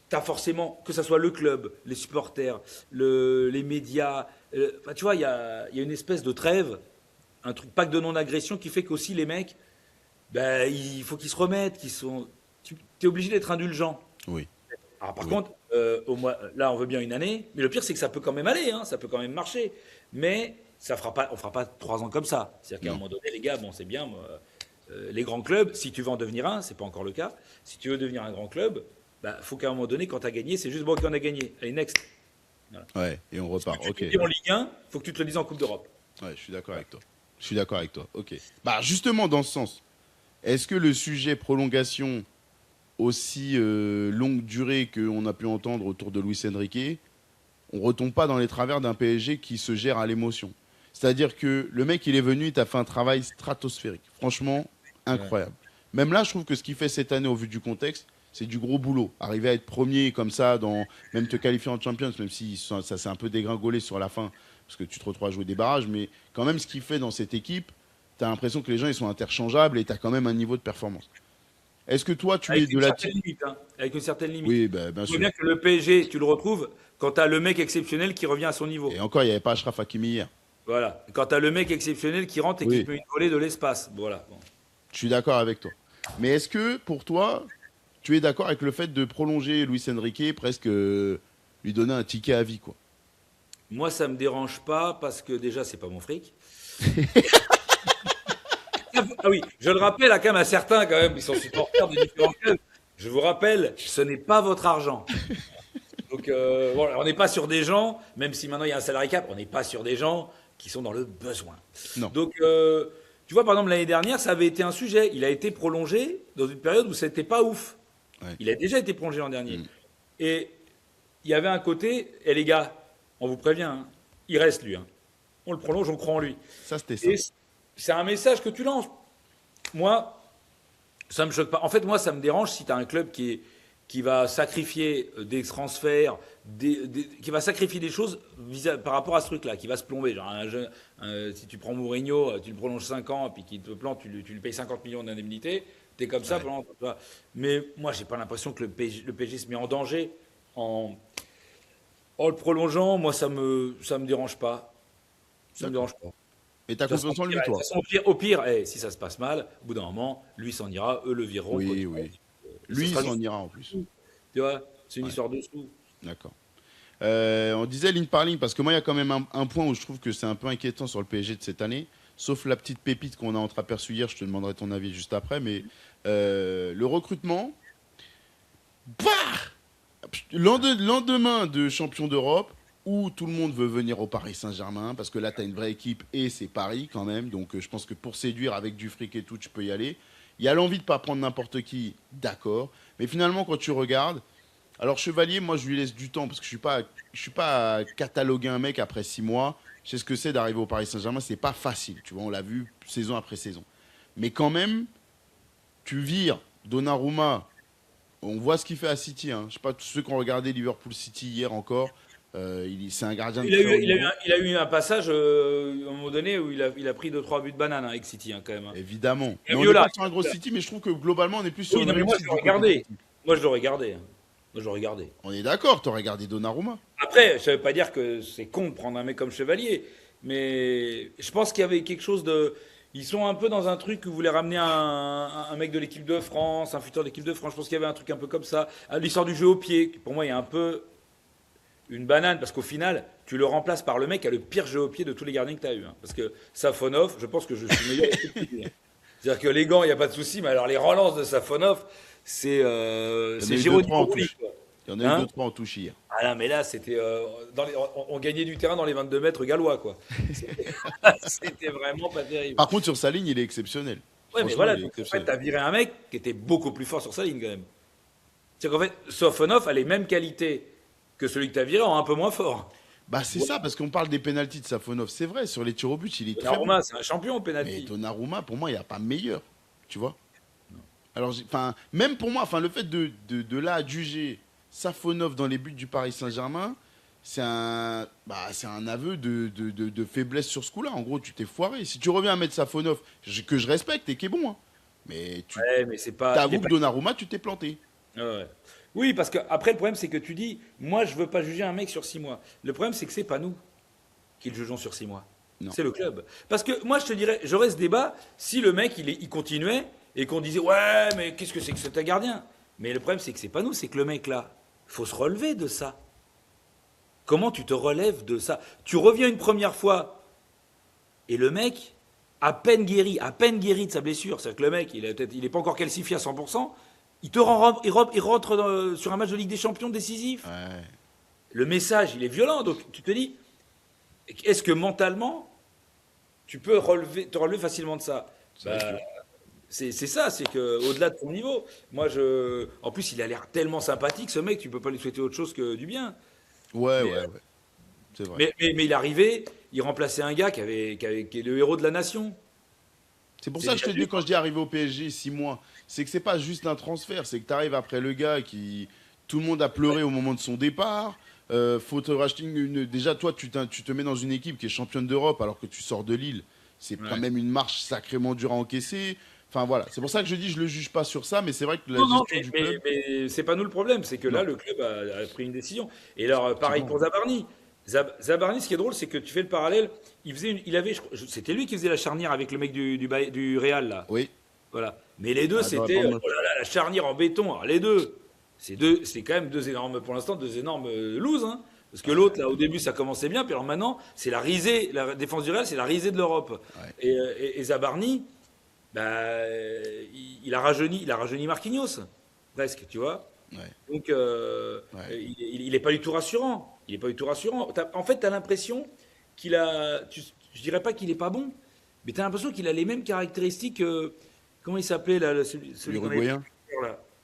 t'as forcément, que ce soit le club, les supporters, les médias, enfin, tu vois, il y a une espèce de trêve, un truc, pacte de non-agression qui fait qu'aussi les mecs, ben, il faut qu'ils se remettent, tu es obligé d'être indulgent. Oui. Alors, par Oui. contre, là, on veut bien une année, mais le pire, c'est que ça peut quand même aller, hein, ça peut quand même marcher. Mais on fera pas 3 ans comme ça. C'est-à-dire qu'à un Non. moment donné, les gars, bon, c'est bien, moi, les grands clubs, si tu veux en devenir un, c'est pas encore le cas, si tu veux devenir un grand club, bah, faut qu'à un moment donné, quand tu as gagné, c'est juste bon qu'on a gagné. Allez, next. Voilà. Ouais, et on repart. Tu Ok. te le dis en Ligue 1, faut que tu te le dises en Coupe d'Europe. Ouais, je suis d'accord avec toi. Je suis d'accord avec toi. Ok. Bah, justement, dans ce sens, est-ce que le sujet prolongation aussi longue durée qu'on a pu entendre autour de Luis Enrique, on retombe pas dans les travers d'un PSG qui se gère à l'émotion? C'est-à-dire que le mec, il est venu, il t'a fait un travail stratosphérique. Franchement, incroyable. Même là, je trouve que ce qu'il fait cette année, au vu du contexte, c'est du gros boulot. Arriver à être premier comme ça, même te qualifier en Champions, même si ça s'est un peu dégringolé sur la fin, parce que tu te retrouves à jouer des barrages, mais quand même, ce qu'il fait dans cette équipe, tu as l'impression que les gens ils sont interchangeables et tu as quand même un niveau de performance. Est-ce que toi, tu es Avec de une la certaine limite. Hein. Avec une certaine limite. Oui, bah, bien Tu vois sûr. bien que le PSG, tu le retrouves quand tu as le mec exceptionnel qui revient à son niveau. Et encore, il n'y avait pas Achraf Hakimi hier. Voilà. Quand tu as le mec exceptionnel qui rentre et qui Oui, te met une volée de l'espace. Voilà. Bon. je suis d'accord avec toi. Mais est-ce que, pour toi, tu es d'accord avec le fait de prolonger Luis Enrique, presque lui donner un ticket à vie, quoi? Moi, ça me dérange pas parce que déjà, c'est pas mon fric. Ah oui, je le rappelle à quand même à certains, quand même, ils sont supporters de différents clubs. Je vous rappelle, ce n'est pas votre argent. Donc, voilà, on n'est pas sur des gens, même si maintenant il y a un salarié cap, on n'est pas sur des gens qui sont dans le besoin. Non. Donc, tu vois, par exemple, l'année dernière, ça avait été un sujet. Il a été prolongé dans une période où c'était pas ouf. Ouais. Il a déjà été prolongé l'an dernier. Mm. Et il y avait un côté, et les gars, on vous prévient, hein, il reste lui. Hein. On le prolonge, on croit en lui. Ça, c'était ça. Et c'est un message que tu lances. Moi, ça me choque pas. En fait, moi, ça me dérange si tu as un club qui va sacrifier des transferts, qui va sacrifier des choses par rapport à ce truc-là, qui va se plomber. Genre si tu prends Mourinho, tu le prolonges 5 ans, puis qu'il te plante, tu lui payes 50 millions d'indemnité, t'es comme ça pendant. Mais moi, j'ai pas l'impression que le PSG se met en danger en le prolongeant. Moi, ça me dérange pas. Ça me dérange pas. Et t'as confiance en lui, toi? Au pire, si ça se passe mal, au bout d'un moment, lui s'en ira, eux le vireront. Oui, oui. Lui, il s'en ira en plus. Tu vois, c'est une histoire de sous. D'accord. On disait ligne par ligne, parce que moi, il y a quand même un point où je trouve que c'est un peu inquiétant sur le PSG de cette année, sauf la petite pépite qu'on a entreaperçue hier, je te demanderai ton avis juste après, mais le recrutement, lendemain de champion d'Europe, où tout le monde veut venir au Paris Saint-Germain, parce que là, tu as une vraie équipe et c'est Paris quand même. Donc, je pense que pour séduire avec du fric et tout, tu peux y aller. Il y a l'envie de ne pas prendre n'importe qui, d'accord. Mais finalement, quand tu regardes, alors Chevalier, moi, je lui laisse du temps, parce que je suis pas à cataloguer un mec après 6 mois. Je sais ce que c'est d'arriver au Paris Saint-Germain, c'est pas facile. Tu vois, on l'a vu saison après saison. Mais quand même, tu vires Donnarumma. On voit ce qu'il fait à City. Hein. Je sais pas, tous ceux qui ont regardé Liverpool City hier encore. C'est un gardien de très haut niveau. Il a eu un passage à un moment donné où il a pris 2-3 buts de banane avec City quand même. Évidemment. Mais on n'est pas sur un gros City, mais je trouve que globalement, on est plus sur une réussite. Moi, je l'aurais regardé. On est d'accord, tu aurais gardé Donnarumma. Après, ça ne veut pas dire que c'est con de prendre un mec comme Chevalier, mais je pense qu'il y avait quelque chose de. Ils sont un peu dans un truc où vous voulez ramener un mec de l'équipe de France, un futur de l'équipe de France. Je pense qu'il y avait un truc un peu comme ça. L'histoire du jeu au pied, pour moi, il y a un peu une banane, parce qu'au final, tu le remplaces par le mec qui a le pire jeu au pied de tous les gardiens que tu as eu. Hein. Parce que Safonov, je pense que je suis meilleur. C'est-à-dire que les gants, il n'y a pas de souci, mais alors les relances de Safonov, c'est Giroud. Il y en a eu 2-3 en touche hier. Ah non, mais là, c'était. On gagnait du terrain dans les 22 mètres gallois, quoi. C'était vraiment pas terrible. Par contre, sur sa ligne, il est exceptionnel. Ouais, mais voilà, en fait, tu as viré un mec qui était beaucoup plus fort sur sa ligne, quand même. C'est-à-dire qu'en fait, Safonov a les mêmes qualités que celui que tu as viré en un peu moins fort. Bah c'est ça, parce qu'on parle des pénaltys de Safonov. C'est vrai, sur les tirs au but, il est très bon. Donnarumma, c'est un champion au pénalty. Mais Donnarumma, pour moi, il n'y a pas meilleur. Tu vois. Alors, même pour moi, le fait de là adjuger Safonov dans les buts du Paris Saint-Germain, c'est un aveu de faiblesse sur ce coup-là. En gros, tu t'es foiré. Si tu reviens à mettre Safonov, que je respecte et qui est bon, hein, mais tu t'avoues que Donnarumma, tu t'es planté. Ouais. Oui, parce que après le problème, c'est que tu dis, moi, je veux pas juger un mec sur 6 mois. Le problème, c'est que c'est pas nous qui le jugeons sur 6 mois. Non. C'est le club. Parce que moi, je te dirais, j'aurais ce débat si le mec, il continuait et qu'on disait, ouais, mais qu'est-ce que c'est un gardien? Mais le problème, c'est que c'est pas nous, c'est que le mec là, il faut se relever de ça. Comment tu te relèves de ça? Tu reviens une première fois et le mec, à peine guéri de sa blessure, c'est-à-dire que le mec, il n'est pas encore calcifié à 100%, il rentre sur un match de Ligue des Champions décisif. Ouais. Le message, il est violent. Donc, tu te dis, est-ce que mentalement, tu peux te relever facilement de ça? C'est ça, c'est qu'au-delà de ton niveau, en plus, il a l'air tellement sympathique, ce mec, tu peux pas lui souhaiter autre chose que du bien. Ouais. C'est vrai. Mais il arrivait, il remplaçait un gars qui est le héros de la nation. C'est pour ça que je te dis, quand je dis arriver au PSG 6 mois, c'est que c'est pas juste un transfert, c'est que tu arrives après le gars qui. Tout le monde a pleuré au moment de son départ. Faut te racheter déjà, toi, tu te mets dans une équipe qui est championne d'Europe alors que tu sors de Lille. C'est quand même une marche sacrément dure à encaisser. Enfin voilà, c'est pour ça que je dis, je le juge pas sur ça, mais c'est vrai que la gestion du club. Mais c'est pas nous le problème, c'est que là, le club a pris une décision. Et alors, pareil pour Zabarni. Zabarni, ce qui est drôle, c'est que tu fais le parallèle. C'était lui qui faisait la charnière avec le mec du Real, là. Oui. Voilà. Mais les deux, c'était la charnière en béton. Alors, les deux, c'est quand même deux énormes loses. Hein. Parce que l'autre, là, au début, ça commençait bien. Puis alors maintenant, c'est la risée. La défense du Real, c'est la risée de l'Europe. Ouais. Et Zabarni, il a rajeuni Marquinhos, presque, tu vois. Ouais. Donc, il n'est pas du tout rassurant. En fait, tu as l'impression qu'il a. Je dirais pas qu'il n'est pas bon, mais tu as l'impression qu'il a les mêmes caractéristiques. Comment il s'appelait là, celui qu'on avait là.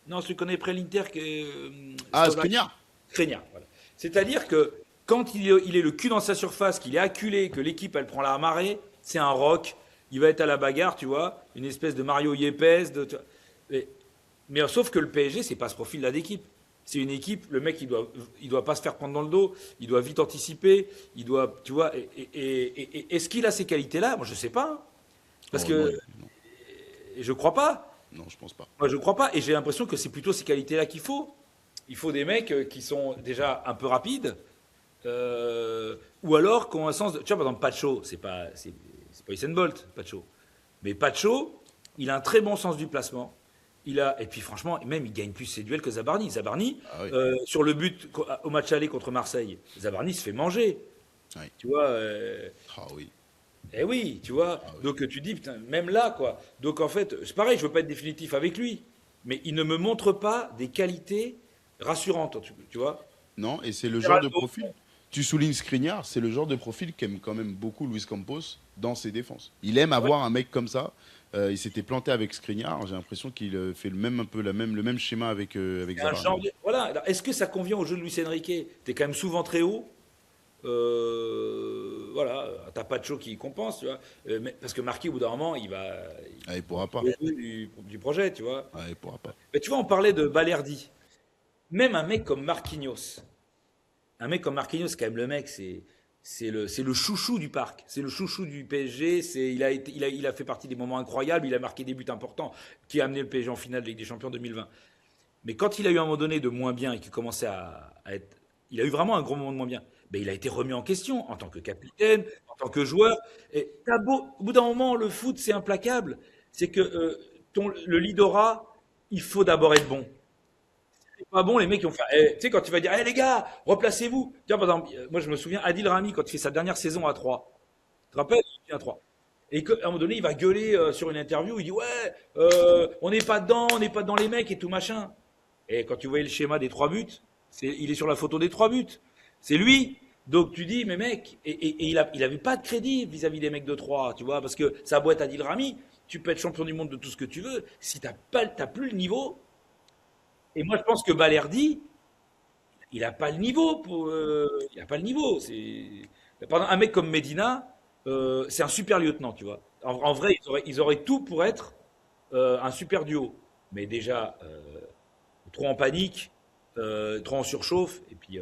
Non, celui qu'on avait près l'Inter. Skriniar. Skriniar, voilà. C'est-à-dire que quand il est le cul dans sa surface, qu'il est acculé, que l'équipe elle prend la marée, c'est un rock. Il va être à la bagarre, tu vois, une espèce de Mario Yepes. Mais sauf que le PSG, c'est pas ce profil-là d'équipe. C'est une équipe, le mec, il doit pas se faire prendre dans le dos, il doit vite anticiper, il doit, tu vois, est-ce qu'il a ces qualités-là? Moi, je sais pas, hein. Parce Oh, non, que non, je crois pas. non, je pense pas. Moi, je crois pas. Et j'ai l'impression que c'est plutôt ces qualités-là qu'il faut. Il faut des mecs qui sont déjà un peu rapides, ou alors qui ont un sens de. Tu vois, par exemple, Pacho, c'est pas Usain Bolt, Pacho. Mais Pacho, il a un très bon sens du placement. Et puis franchement, même il gagne plus ses duels que Zabarni. Zabarni, Ah oui, sur le but au match aller contre Marseille, Zabarni se fait manger. oui. Tu vois, Ah oui, eh oui, tu vois. ah oui. Donc tu dis, putain, même là, quoi. Donc en fait, c'est pareil, je veux pas être définitif avec lui. Mais il ne me montre pas des qualités rassurantes, tu vois. Non, et c'est le genre de Geraldo, profil. Tu soulignes Skriniar, c'est le genre de profil qu'aime quand même beaucoup Luis Campos dans ses défenses. Il aime ouais, avoir un mec comme ça. Il s'était planté avec Skriniar. J'ai l'impression qu'il fait le même schéma avec c'est un Zabarni. genre voilà. Alors, est-ce que ça convient au jeu de Luis Enrique? T'es quand même souvent très haut. Voilà, t'as pas de show qui compense, tu vois. Parce que Marquis, au bout d'un moment, Ah, il pourra pas. il est du projet, tu vois. Ah, il pourra pas. Mais tu vois, on parlait de Balerdi. Même un mec comme Marquinhos, quand même, le mec, c'est le chouchou du parc. C'est le chouchou du PSG. Il a fait partie des moments incroyables. Il a marqué des buts importants qui a amené le PSG en finale de Ligue des Champions 2020. Mais quand il a eu un moment donné de moins bien et qu'il commençait à être. Il a eu vraiment un gros moment de moins bien. Ben, il a été remis en question en tant que capitaine, en tant que joueur. Et au bout d'un moment, le foot, c'est implacable. C'est que le leaderat, il faut d'abord être bon. C'est pas bon, les mecs qui vont faire. Tu sais, quand tu vas dire, les gars, replacez-vous. Tiens, par exemple, moi je me souviens, Adil Rami, quand il fait sa dernière saison à 3. Tu te rappelles? Il fait à 3. Et qu'à un moment donné, il va gueuler sur une interview, il dit, ouais, on n'est pas dedans, on n'est pas dans les mecs et tout machin. Et quand tu voyais le schéma des 3 buts, il est sur la photo des 3 buts. C'est lui. Donc tu dis, mais mec, et il avait pas de crédit vis-à-vis des mecs de 3, tu vois, parce que ça a beau être Adil Rami, tu peux être champion du monde de tout ce que tu veux, si t'as plus le niveau. Et moi je pense que Balerdi, il a pas le niveau il a pas le niveau. Pardon, un mec comme Medina, c'est un super lieutenant, tu vois. En vrai, ils auraient tout pour être un super duo. Mais déjà, trop en panique, trop en surchauffe, et puis,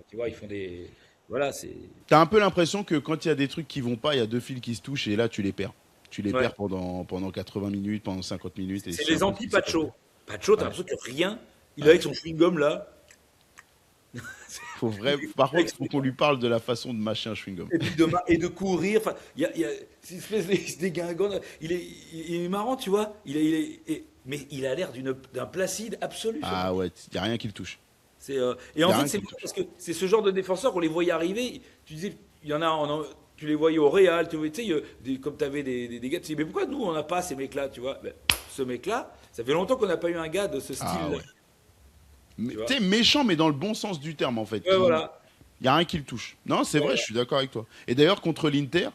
tu vois, ils font des. Voilà, c'est. T'as un peu l'impression que quand il y a des trucs qui vont pas, il y a deux fils qui se touchent et là tu les perds. Tu les Ouais. perds pendant 80 minutes, pendant 50 minutes et C'est c'est un les peu ce qui s'est passé. anti-Pacho. Pacho, t'as Ouais, l'impression que rien. Il est ouais. avec son chewing-gum là. Par Avec contre, il faut qu'on lui parle de la façon de mâcher un chewing-gum. Et puis de courir. Enfin, il y a cette espèce il se dégingande. Il est marrant, tu vois. Mais il a l'air d'un placide absolu, ce Ah mec. ouais, il n'y a rien qui le touche. Et Il en n'y a fait, rien c'est qui le marrant touche. parce que c'est ce genre de défenseur, on les voyait arriver. Tu disais, il y en a, tu les voyais au Real, tu sais, comme tu avais des gars, tu dis, mais pourquoi nous, on n'a pas ces mecs-là, tu vois? Ben, ce mec-là, ça fait longtemps qu'on n'a pas eu un gars de ce Ah style-là, ouais. tu Tu vois. sais, méchant, mais dans le bon sens du terme, en fait. Ouais, voilà. Il n'y a rien qui le touche. Non, c'est vrai, je Ouais. suis d'accord avec toi. Et d'ailleurs, contre l'Inter,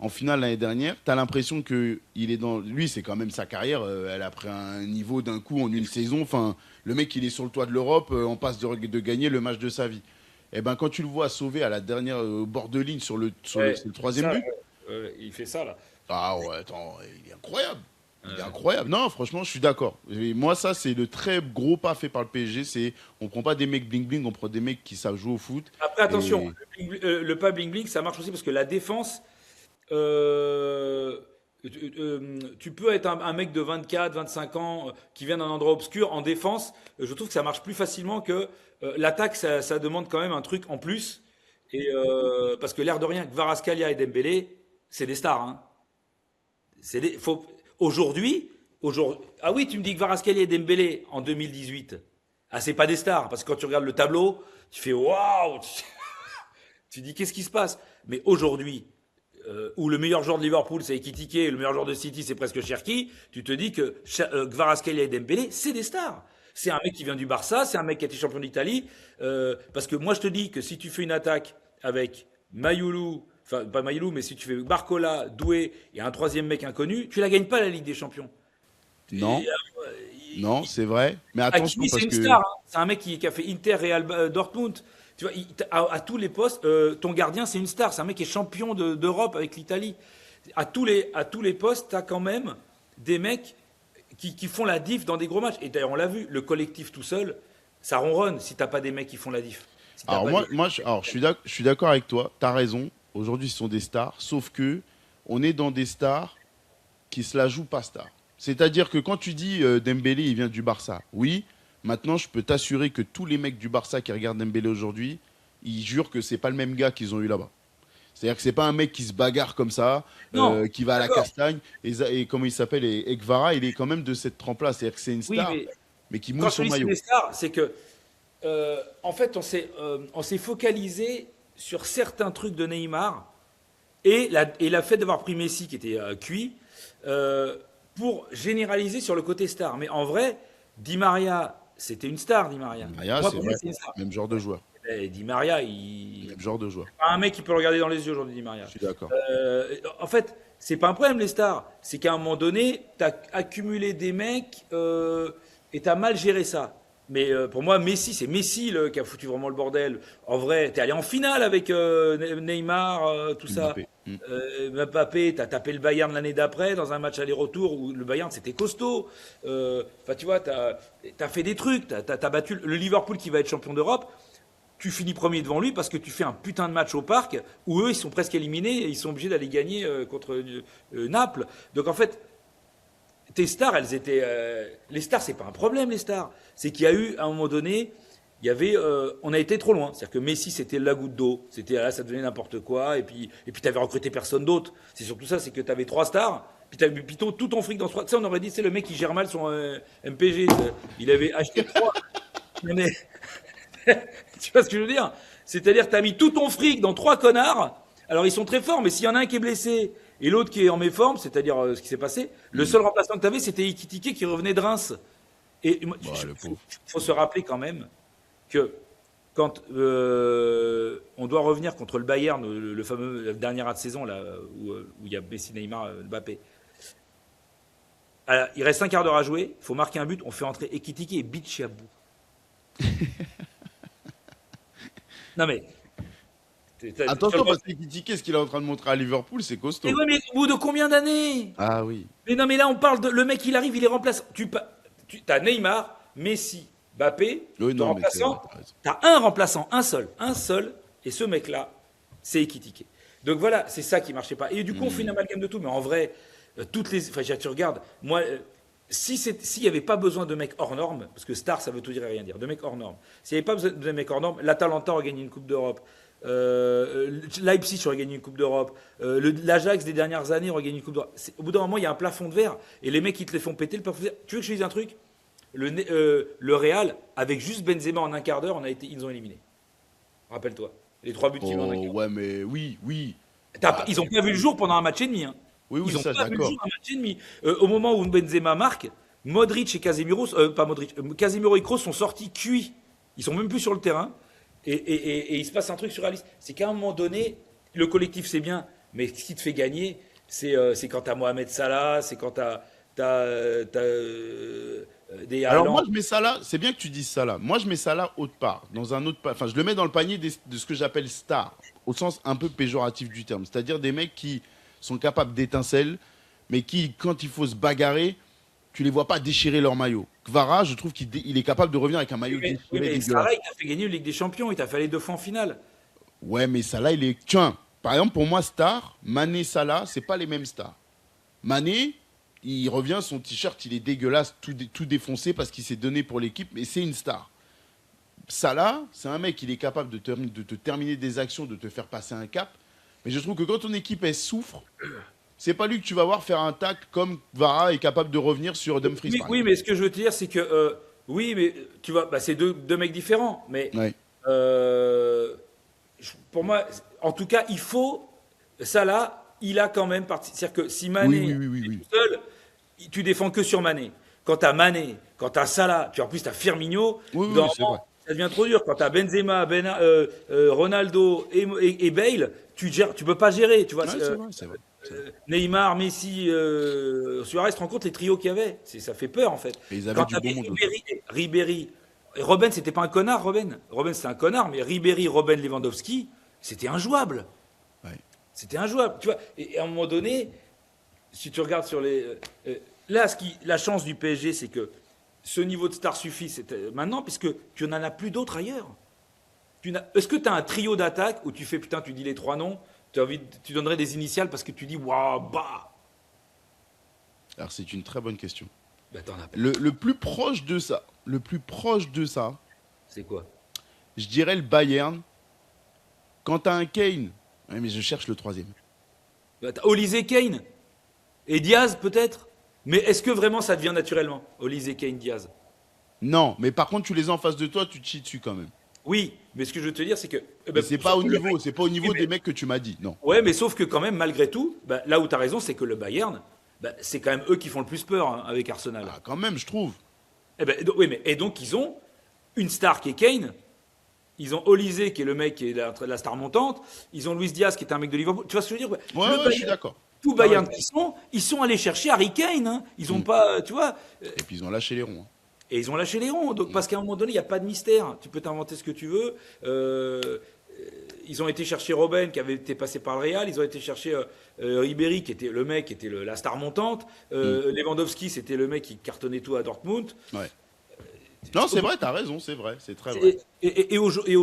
en finale l'année dernière, tu as l'impression que il est dans. Lui, c'est quand même sa carrière. Elle a pris un niveau d'un coup en une saison. Enfin, le mec, il est sur le toit de l'Europe. On passe de gagner le match de sa vie. Et ben, quand tu le vois sauver à la dernière au bord de ligne Ouais, c'est le c'est troisième ça, but. il fait ça, là. Ah ouais, attends, il est incroyable. Il est Ouais. incroyable. Non, franchement, je suis d'accord. Et moi, ça, c'est le très gros pas fait par le PSG. C'est on prend pas des mecs bling bling, on prend des mecs qui savent jouer au foot. Après, attention, Et le pas bling-bling, ça marche aussi parce que la défense, euh, tu peux être un mec de 24, 25 ans qui vient d'un endroit obscur en défense. Je trouve que ça marche plus facilement que l'attaque, ça demande quand même un truc en plus. Et parce que l'air de rien, Kvaratskhelia et Dembélé, c'est des stars, hein. Aujourd'hui, ah oui, tu me dis que Kvaratskhelia et Dembélé en 2018, ah c'est pas des stars parce que quand tu regardes le tableau, tu fais waouh, tu dis qu'est-ce qui se passe? Mais aujourd'hui, où le meilleur joueur de Liverpool c'est Ekitike et le meilleur joueur de City c'est presque Cherki, tu te dis que Kvaratskhelia et Dembélé, c'est des stars. C'est un mec qui vient du Barça, c'est un mec qui a été champion d'Italie. Parce que moi je te dis que si tu fais une attaque avec Mayoulou, enfin pas Mayoulou, mais si tu fais Barcola, Doué et un troisième mec inconnu, tu la gagnes pas la Ligue des Champions. Et, non, non, c'est vrai. Mais Hakimi, attention c'est parce une que star, hein. C'est un mec qui a fait Inter Real Dortmund. Tu vois, à tous les postes, ton gardien, c'est une star. C'est un mec qui est champion d'Europe avec l'Italie. À tous les postes, tu as quand même des mecs qui font la diff dans des gros matchs. Et d'ailleurs, on l'a vu, le collectif tout seul, ça ronronne si t'as pas des mecs qui font la diff. Si t'as Alors pas moi, des- je suis d'accord avec toi, tu as raison. Aujourd'hui, ce sont des stars, sauf que on est dans des stars qui se la jouent pas stars. C'est-à-dire que quand tu dis Dembélé, il vient du Barça, oui, maintenant je peux t'assurer que tous les mecs du Barça qui regardent Dembélé aujourd'hui, ils jurent que c'est pas le même gars qu'ils ont eu là-bas. C'est-à-dire que c'est pas un mec qui se bagarre comme ça, Non, qui va à la d'accord. castagne, et comment il s'appelle, et Kvara, il est quand même de cette trempe-là. C'est-à-dire que c'est une Oui, star, mais mais qui quand mouille je te son dis c'est maillot. des stars, c'est que en fait on s'est focalisé sur certains trucs de Neymar et la fait d'avoir pris Messi qui était cuit euh, pour généraliser sur le côté star. Mais en vrai, Di Maria, c'était une star, Di Maria. Maya, Moi, c'est pour moi, vrai, c'est une star. même genre de joueur. Et Di Maria, il Même genre de joueur. pas un mec qui peut le regarder dans les yeux aujourd'hui, Di Maria. Je suis d'accord. En fait, c'est pas un problème les stars. C'est qu'à un moment donné, t'as accumulé des mecs et t'as mal géré ça. Mais pour moi, Messi, c'est Messi qui a foutu vraiment le bordel. En vrai, t'es allé en finale avec Neymar, tout ça. Mbappé. Mbappé, t'as tapé le Bayern l'année d'après dans un match aller-retour où le Bayern c'était costaud. Enfin, tu vois, t'as fait des trucs. T'as battu le Liverpool qui va être champion d'Europe. Tu finis premier devant lui parce que tu fais un putain de match au parc où eux ils sont presque éliminés et ils sont obligés d'aller gagner contre Naples. Donc en fait, tes stars, elles étaient. Les stars, c'est pas un problème, les stars. C'est qu'il y a eu, à un moment donné, il y avait. On a été trop loin. C'est-à-dire que Messi, c'était la goutte d'eau. C'était là, ça devenait n'importe quoi. Et puis t'avais recruté personne d'autre. C'est surtout ça, c'est que t'avais trois stars. Puis t'avais plutôt tout ton fric dans ce. Tu sais, on aurait dit, c'est le mec qui gère mal son MPG. Il avait acheté trois. Mais, tu vois ce que je veux dire? C'est-à-dire que t'as mis tout ton fric dans trois connards. Alors ils sont très forts, mais s'il y en a un qui est blessé et l'autre qui est en méforme, c'est-à-dire ce qui s'est passé, le seul remplaçant que t'avais, c'était Ekitike qui revenait de Reims. Et il Bah, le pauvre. faut se rappeler quand même que quand on doit revenir contre le Bayern, le fameux la dernière de saison là où il y a Messi, Neymar, Mbappé. Il reste un quart d'heure à jouer, il faut marquer un but, on fait entrer Ekitike et Bichabou. Non mais Attention, parce que ce qu'il est en train de montrer à Liverpool, c'est mais costaud. ouais, mais au bout de combien d'années? Ah oui. Mais non, mais là on parle de le mec il arrive, il est remplaçant. Tu as Neymar, Messi, Mbappé, Oui, ton non, mais c'est vrai, remplaçant, t'as raison. t'as un remplaçant, un seul, et ce mec-là, c'est Ekitike. Donc voilà, c'est ça qui marchait pas. Et du coup, on fait une amalgame de tout, mais en vrai, enfin, tu regardes, moi, s'il n'y avait pas besoin de mecs hors normes, parce que star, ça veut tout dire et rien dire, de mecs hors normes, s'il n'y avait pas besoin de mecs hors normes, l'Atalanta aurait gagné une Coupe d'Europe. Leipzig aurait gagné une Coupe d'Europe. L'Ajax des dernières années aurait gagné une Coupe d'Europe. Au bout d'un moment, il y a un plafond de verre. Et les mecs, ils te les font péter le plafond de verre. Tu veux que je te dise un truc? Le Real, avec juste Benzema en un quart d'heure, ils nous ont éliminés. Rappelle-toi. Les trois buts qu'ils ont en un Oh, quart d'heure. ouais, mais oui, oui. Ils n'ont pas vu le jour pendant un match et demi. Hein. Oui, oui, Ils n'ont ça, pas vu le d'accord. jour un match et demi. Au moment où Benzema marque, Modric et Casemiro, pas Modric, Casemiro et Kroos sont sortis cuits. Ils sont même plus sur le terrain. Et il se passe un truc sur Alice. C'est qu'à un moment donné, le collectif c'est bien, mais ce qui te fait gagner, c'est quand t'as Mohamed Salah, c'est quand t'as des Alors Haaland. moi, je mets ça là, c'est bien que tu dises ça là. Moi, je mets ça là autre part, dans un autre, enfin, je le mets dans le panier de ce que j'appelle stars, au sens un peu péjoratif du terme. C'est-à-dire des mecs qui sont capables d'étincelles, mais qui, quand il faut se bagarrer, tu les vois pas déchirer leur maillot. Kvara, je trouve qu'il est capable de revenir avec un maillot Oui, déchiré, mais Salah, dégueulasse. il t'a fait gagner une Ligue des Champions, il t'a fait aller deux fois en finale. Ouais, mais ça là, il est. Tiens, par exemple, pour moi, star, Mané, Salah, c'est pas les mêmes stars. Mané, il revient, son t-shirt, il est dégueulasse, tout défoncé parce qu'il s'est donné pour l'équipe, mais c'est une star. Salah, c'est un mec, il est capable de te terminer des actions, de te faire passer un cap. Mais je trouve que quand ton équipe, elle souffre, c'est pas lui que tu vas voir faire un tac comme Vara est capable de revenir sur Dumfries, Oui, par oui, exemple. mais ce que je veux te dire, c'est que oui, mais tu vois, bah, c'est deux mecs différents. Mais Ouais. euh, pour moi, en tout cas, Salah, il a quand même parti. C'est-à-dire que si Oui, Mané oui, oui, oui, est oui. tout seul, tu défends que sur Mané. Quand t'as Mané, quand t'as Salah, en plus t'as Firmino, Oui, oui, dans oui, c'est vrai. ça devient trop dur. Quand t'as Benzema, Ronaldo et Bale, tu peux pas gérer. Tu vois, Ouais, c'est vrai, c'est vrai. C'est vrai. Neymar, Messi, Suarez, tu te rends compte les trios qu'il y avait? Ça fait peur en fait. Et ils avaient Quand du t'avais bon monde autour. Ribéry, et Robben, c'était pas un connard, Robben. Robben, c'était un connard, mais Ribéry, Robben, Lewandowski, c'était injouable. Ouais. C'était injouable. Tu vois, et à un moment donné, si tu regardes sur les. Là, la chance du PSG, c'est que ce niveau de star suffit maintenant, puisque tu n'en as plus d'autres ailleurs. Est-ce que tu as un trio d'attaque où tu fais, putain, tu dis les 3 noms, tu donnerais des initiales parce que tu dis, waouh, bah. Alors, c'est une très bonne question. Bah, t'en as pas. Le plus proche de ça, C'est quoi? je dirais le Bayern. Quand t'as un Kane, ouais, mais je cherche le troisième. Bah, t'as Olysée, Kane et Diaz, peut-être. Mais est-ce que vraiment ça devient naturellement? Olysée, Kane, Diaz. Non, mais par contre, tu les as en face de toi, tu te chies dessus quand même. Oui, mais ce que je veux te dire, c'est que. Mais c'est pas au sauf que niveau, c'est pas au niveau mais- des mecs que tu m'as dit, non. Ouais, mais sauf que quand même, malgré tout, bah, là où tu as raison, c'est que le Bayern, bah, c'est quand même eux qui font le plus peur hein, avec Arsenal. Ah, quand même, je trouve. Oui, mais et donc ils ont une star qui est Kane, ils ont Olysée qui est le mec qui est la star montante, ils ont Luis Diaz qui est un mec de Liverpool. Tu vois ce que je veux dire? Ouais, Le ouais, je suis Bayern, d'accord. tout T'as Bayern raison. ils sont allés chercher Harry Kane. Hein. Ils ont pas, tu vois, Et puis ils ont lâché les ronds, hein. et ils ont lâché les ronds. Donc parce qu'à un moment donné, il n'y a pas de mystère. Tu peux t'inventer ce que tu veux. Ils ont été chercher Robben qui avait été passé par le Real. Ils ont été chercher Ribéry qui était le mec qui était la star montante. Lewandowski c'était le mec qui cartonnait tout à Dortmund. Ouais. Non, c'est vrai, t'as raison, c'est vrai, c'est très vrai. Et aujourd'hui,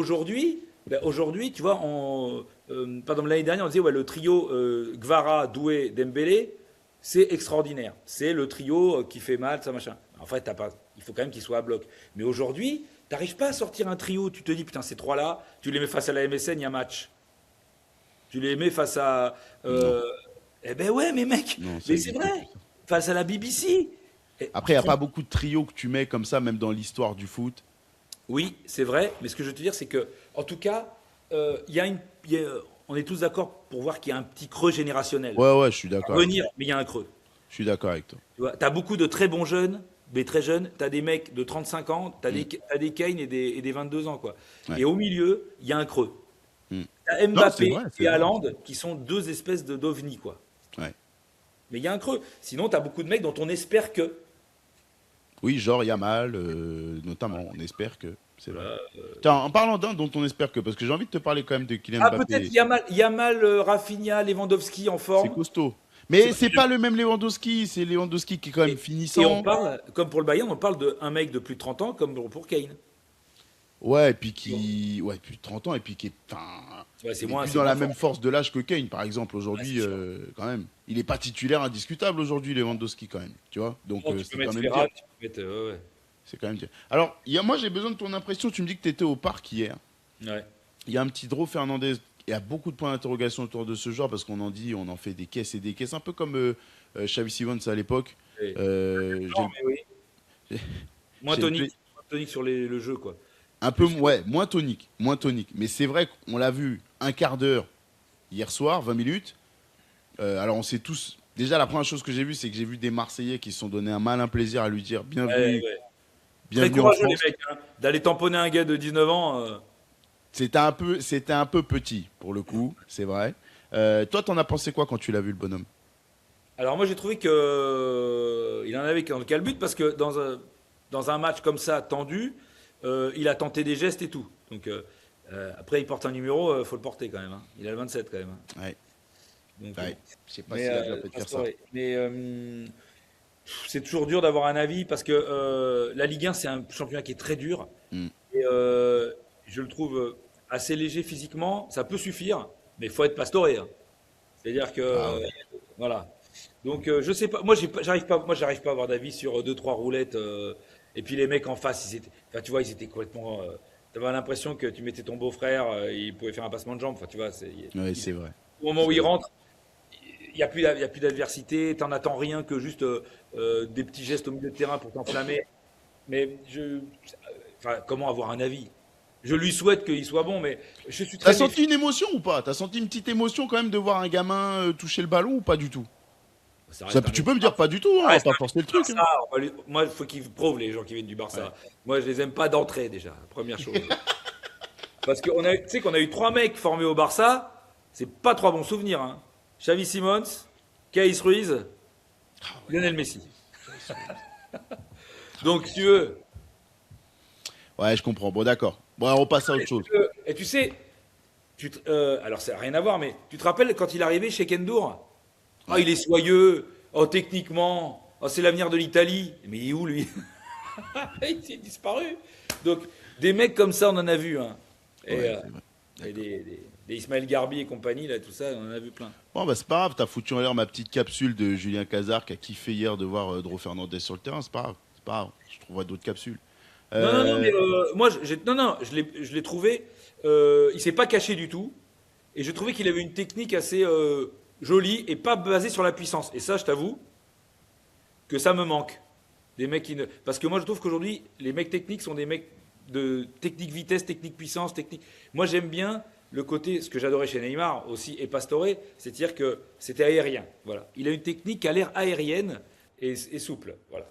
aujourd'hui, tu vois, par exemple l'année dernière, on disait ouais, le trio Gvara, Doué, Dembélé, c'est extraordinaire. C'est le trio qui fait mal, ça machin. En fait, il faut quand même qu'ils soient à bloc. Mais aujourd'hui, tu n'arrives pas à sortir un trio. Tu te dis putain, ces trois-là, tu les mets face à la MSN, il y a match. Tu les mets face à. Eh ben ouais, mais mec, Non, ça mais c'est existe vrai. plus, ça. Face à la BBC. Après, il n'y a pas beaucoup de trios que tu mets comme ça, même dans l'histoire du foot. Oui, c'est vrai, mais ce que je veux te dire, c'est que, en tout cas, on est tous d'accord pour voir qu'il y a un petit creux générationnel. Ouais, ouais, je suis À d'accord avec toi. venir, mais il y a un creux. Je suis d'accord avec toi. Tu vois, as beaucoup de très bons jeunes, mais très jeunes. Tu as des mecs de 35 ans, tu as, t'as des Kane et des 22 ans. Quoi. Ouais. Et au milieu, il y a un creux. Mm. Tu as Non, c'est Mbappé vrai, c'est et vrai. Haaland qui sont deux espèces d'ovnis. Quoi. Ouais. Mais il y a un creux. Sinon, tu as beaucoup de mecs dont on espère que. Oui, genre Yamal, notamment, on espère que. C'est vrai. Tiens, en parlant d'un dont on espère que, parce que j'ai envie de te parler quand même de Kylian Ah, Mbappé. peut-être Yamal, Rafinha, Lewandowski en C'est forme. costaud. Mais c'est pas le même Lewandowski, c'est Lewandowski qui est quand même Et on finissant. parle, comme pour le Bayern, on parle d'un mec de plus de 30 ans comme pour Kane. Ouais, et puis qui. Ouais, plus de 30 ans, et puis qui est. Enfin, Ouais, c'est il est moins, plus c'est dans moins la fort. même force de l'âge que Kane, par exemple, aujourd'hui, Ouais, c'est sûr. quand même. Il n'est pas titulaire indiscutable aujourd'hui, Lewandowski, quand même. Tu vois. Donc, Non, tu c'est peux quand mettre même Ferrat, dire. tu peux mettre. Ouais, C'est quand même dire. Alors, moi, j'ai besoin de ton impression. Tu me dis que tu étais au parc hier. ouais. Ouais. Il y a un petit Dro Fernandez. Il y a beaucoup de points d'interrogation autour de ce joueur parce qu'on en dit, on en fait des caisses et des caisses. Un peu comme Xavi Simons à l'époque. Et- J'ai Non, mais oui. Moins j'ai le tonique, moins tonique sur le jeu, quoi. un peu ouais, moins tonique, moins tonique. Mais c'est vrai qu'on l'a vu un quart d'heure hier soir, 20 minutes. Alors on sait tous. Déjà, la première chose que j'ai vue, c'est que j'ai vu des Marseillais qui se sont donné un malin plaisir à lui dire bienvenue, Ouais. Très bienvenue en courageux, les France. mecs. Hein. D'aller tamponner un gars de 19 ans. C'était un peu petit pour le coup, c'est vrai. Toi, t'en as pensé quoi quand tu l'as vu le bonhomme? Alors, moi, j'ai trouvé que il en avait dans le but parce que dans un match comme ça, tendu, il a tenté des gestes et tout. Donc, après, il porte un numéro, faut le porter quand même. Hein. Il a le 27 quand même. Hein. Ouais. Donc, Ouais. Je sais pas mais, s'il a déjà peut-être faire ça. mais c'est toujours dur d'avoir un avis parce que la Ligue 1, c'est un championnat qui est très dur. Mm. Et je le trouve assez léger physiquement. Ça peut suffire, mais il faut être pastoré. Hein. C'est-à-dire que. Ah ouais. Voilà. Donc, je sais pas. Moi, j'arrive pas à avoir d'avis sur deux, trois roulettes. Et puis, les mecs en face, enfin, tu vois, ils étaient complètement. T'avais l'impression que tu mettais ton beau-frère, il pouvait faire un passement de jambe. Enfin, tu vois, Ouais, c'est vrai. au moment où C'est il vrai. rentre, il n'y a plus d'adversité, t'en attends rien que juste des petits gestes au milieu de terrain pour t'enflammer. Mais enfin, comment avoir un avis? Je lui souhaite qu'il soit bon, mais je suis T'as très méfiant. senti une émotion ou pas? T'as senti une petite émotion quand même de voir un gamin toucher le ballon ou pas du tout? Ça Ça, reste un tu mec peux me du dire Barça. pas du tout, hein, Ça on va reste pas un forcer mec le du truc. Hein. Barça. Moi, il faut qu'ils prouvent les gens qui viennent du Barça. Ouais. Moi, je les aime pas d'entrée déjà, première chose. Parce que tu sais qu'on a eu trois mecs formés au Barça, c'est pas trois bons souvenirs. Hein. Xavi Simons, Kais Ruiz, Lionel Messi. Donc, si tu veux. Ouais, je comprends. Bon, d'accord. Bon, alors, on passe à autre chose. Et tu sais, alors ça n'a rien à voir, mais tu te rappelles quand il est arrivé chez Kendour? Ah, il est soyeux. Oh, techniquement. Oh, c'est l'avenir de l'Italie. Mais il est où, lui? Il s'est disparu. Donc, des mecs comme ça, on en a vu. Hein. Et, Ouais, c'est vrai. et des Ismaël Garbi et compagnie, là, tout ça, on en a vu plein. Bon, bah, c'est pas grave, t'as foutu en l'air ma petite capsule de Julien Cazard qui a kiffé hier de voir Dro Fernandez sur le terrain, c'est pas grave. C'est pas grave, je trouverai d'autres capsules. Non, mais Euh, moi, non, je l'ai trouvé. Il s'est pas caché du tout. Et je trouvais qu'il avait une technique assez jolie et pas basée sur la puissance. Et ça, je t'avoue que ça me manque. Des mecs qui ne... Parce que moi, je trouve qu'aujourd'hui, les mecs techniques sont des mecs de technique vitesse, technique puissance, technique. Moi, j'aime bien le côté, ce que j'adorais chez Neymar aussi et Pastore, c'est-à-dire que c'était aérien. Voilà. Il a une technique qui a l'air aérienne et souple. Voilà.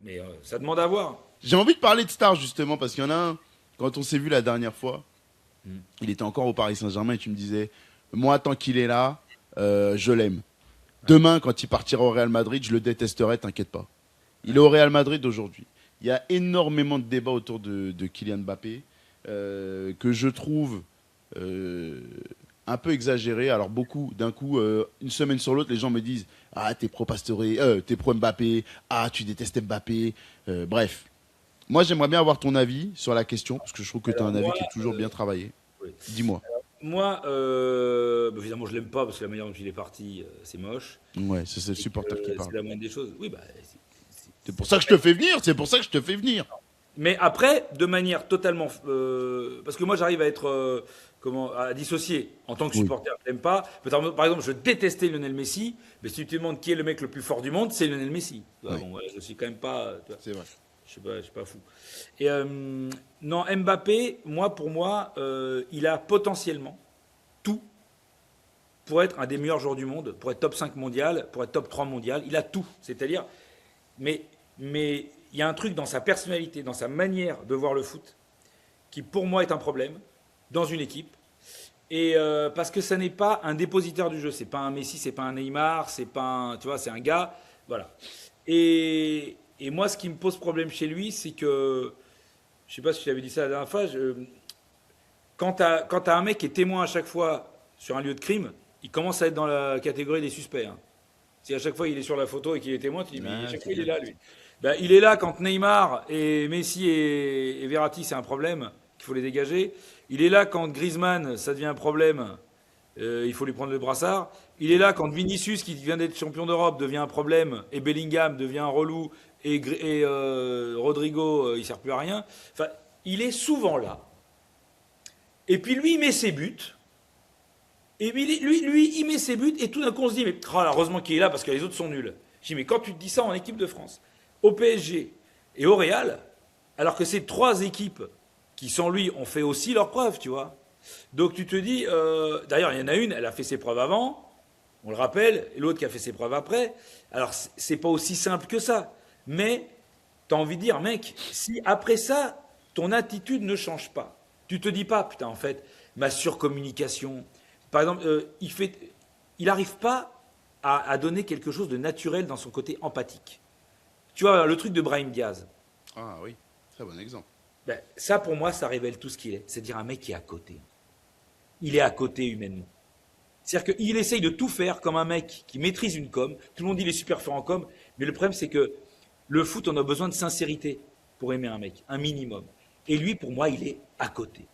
Mais ça demande à voir. J'ai envie de parler de stars justement parce qu'il y en a un, quand on s'est vu la dernière fois, il était encore au Paris Saint-Germain et tu me disais, moi tant qu'il est là, je l'aime. Demain, quand il partira au Real Madrid, je le détesterai, t'inquiète pas. Il est au Real Madrid aujourd'hui. Il y a énormément de débats autour de Kylian Mbappé que je trouve un peu exagéré. Alors beaucoup, d'un coup, une semaine sur l'autre, les gens me disent ah t'es pro Pastore, t'es pro Mbappé, ah tu détestes Mbappé. Bref, moi j'aimerais bien avoir ton avis sur la question parce que je trouve que tu as Alors un avis moi, qui est toujours bien travaillé. oui. Dis-moi. Moi, évidemment, je l'aime pas parce que la manière dont il est parti, c'est moche. Ouais, c'est le Et supporter qui que parle. c'est la moindre des choses. Oui, bah, C'est pour ça que je te fais venir. C'est pour ça que je te fais venir. mais après, de manière totalement, parce que moi, j'arrive à être, à dissocier en tant que Oui. supporter. Je l'aime pas. Par exemple, je détestais Lionel Messi, mais si tu te demandes qui est le mec le plus fort du monde, c'est Lionel Messi. Tu vois, Oui. bon, voilà, je suis quand même pas, tu vois, C'est vrai. je suis pas fou. Et non, Mbappé, pour moi, il a potentiellement tout pour être un des meilleurs joueurs du monde, pour être top 5 mondial, pour être top 3 mondial. Il a tout. C'est-à-dire, mais il y a un truc dans sa personnalité, dans sa manière de voir le foot, qui pour moi est un problème dans une équipe. Et parce que ça n'est pas un dépositaire du jeu. C'est pas un Messi, c'est pas un Neymar, c'est pas un, tu vois, c'est un gars. Voilà. Et moi, ce qui me pose problème chez lui, c'est que, je sais pas si je t'avais dit ça la dernière fois, quand t'as un mec qui est témoin à chaque fois sur un lieu de crime, il commence à être dans la catégorie des suspects. Hein. Si à chaque fois il est sur la photo et qu'il est témoin, tu dis, mais à Ouais, chaque c'est fois il est clair. là, lui. Ben, il est là quand Neymar et Messi et Verratti, c'est un problème, qu'il faut les dégager. Il est là quand Griezmann, ça devient un problème, il faut lui prendre le brassard. Il est là quand Vinicius, qui vient d'être champion d'Europe, devient un problème, et Bellingham devient un relou, et Rodrigo, il sert plus à rien. Enfin, il est souvent là. Et puis lui, il met ses buts. Et puis lui, il met ses buts, et tout d'un coup, on se dit, mais oh là, heureusement qu'il est là parce que les autres sont nuls. Je dis, mais quand tu te dis ça en équipe de France, au PSG et au Real, alors que c'est trois équipes qui, sans lui, ont fait aussi leurs preuves, tu vois. Donc tu te dis, d'ailleurs, il y en a une, elle a fait ses preuves avant, on le rappelle, et l'autre qui a fait ses preuves après. Alors, c'est pas aussi simple que ça. Mais, tu as envie de dire, mec, si après ça, ton attitude ne change pas, tu te dis pas, putain, en fait, ma surcommunication. Par exemple, il n'arrive pas à donner quelque chose de naturel dans son côté empathique. Tu vois, le truc de Brahim Diaz, Ah oui, très bon exemple. ben, ça pour moi, ça révèle tout ce qu'il est. C'est-à-dire un mec qui est à côté. Il est à côté humainement. C'est-à-dire qu'il essaye de tout faire comme un mec qui maîtrise une com. Tout le monde dit qu'il est super fort en com, mais le problème c'est que le foot, on a besoin de sincérité pour aimer un mec, un minimum. Et lui, pour moi, il est à côté.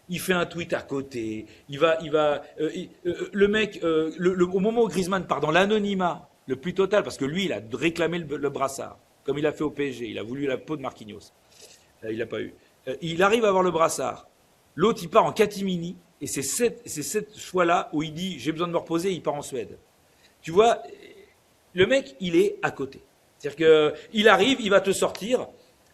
Il fait un tweet à côté. Le mec, au moment où Griezmann part dans l'anonymat le plus total, parce que lui, il a réclamé le brassard, comme il a fait au PSG. Il a voulu la peau de Marquinhos. Il l'a pas eu. Il arrive à avoir le brassard. L'autre, il part en catimini. Et c'est cette fois-là où il dit j'ai besoin de me reposer, il part en Suède. Tu vois, le mec, il est à côté. C'est-à-dire qu'il arrive, il va te sortir.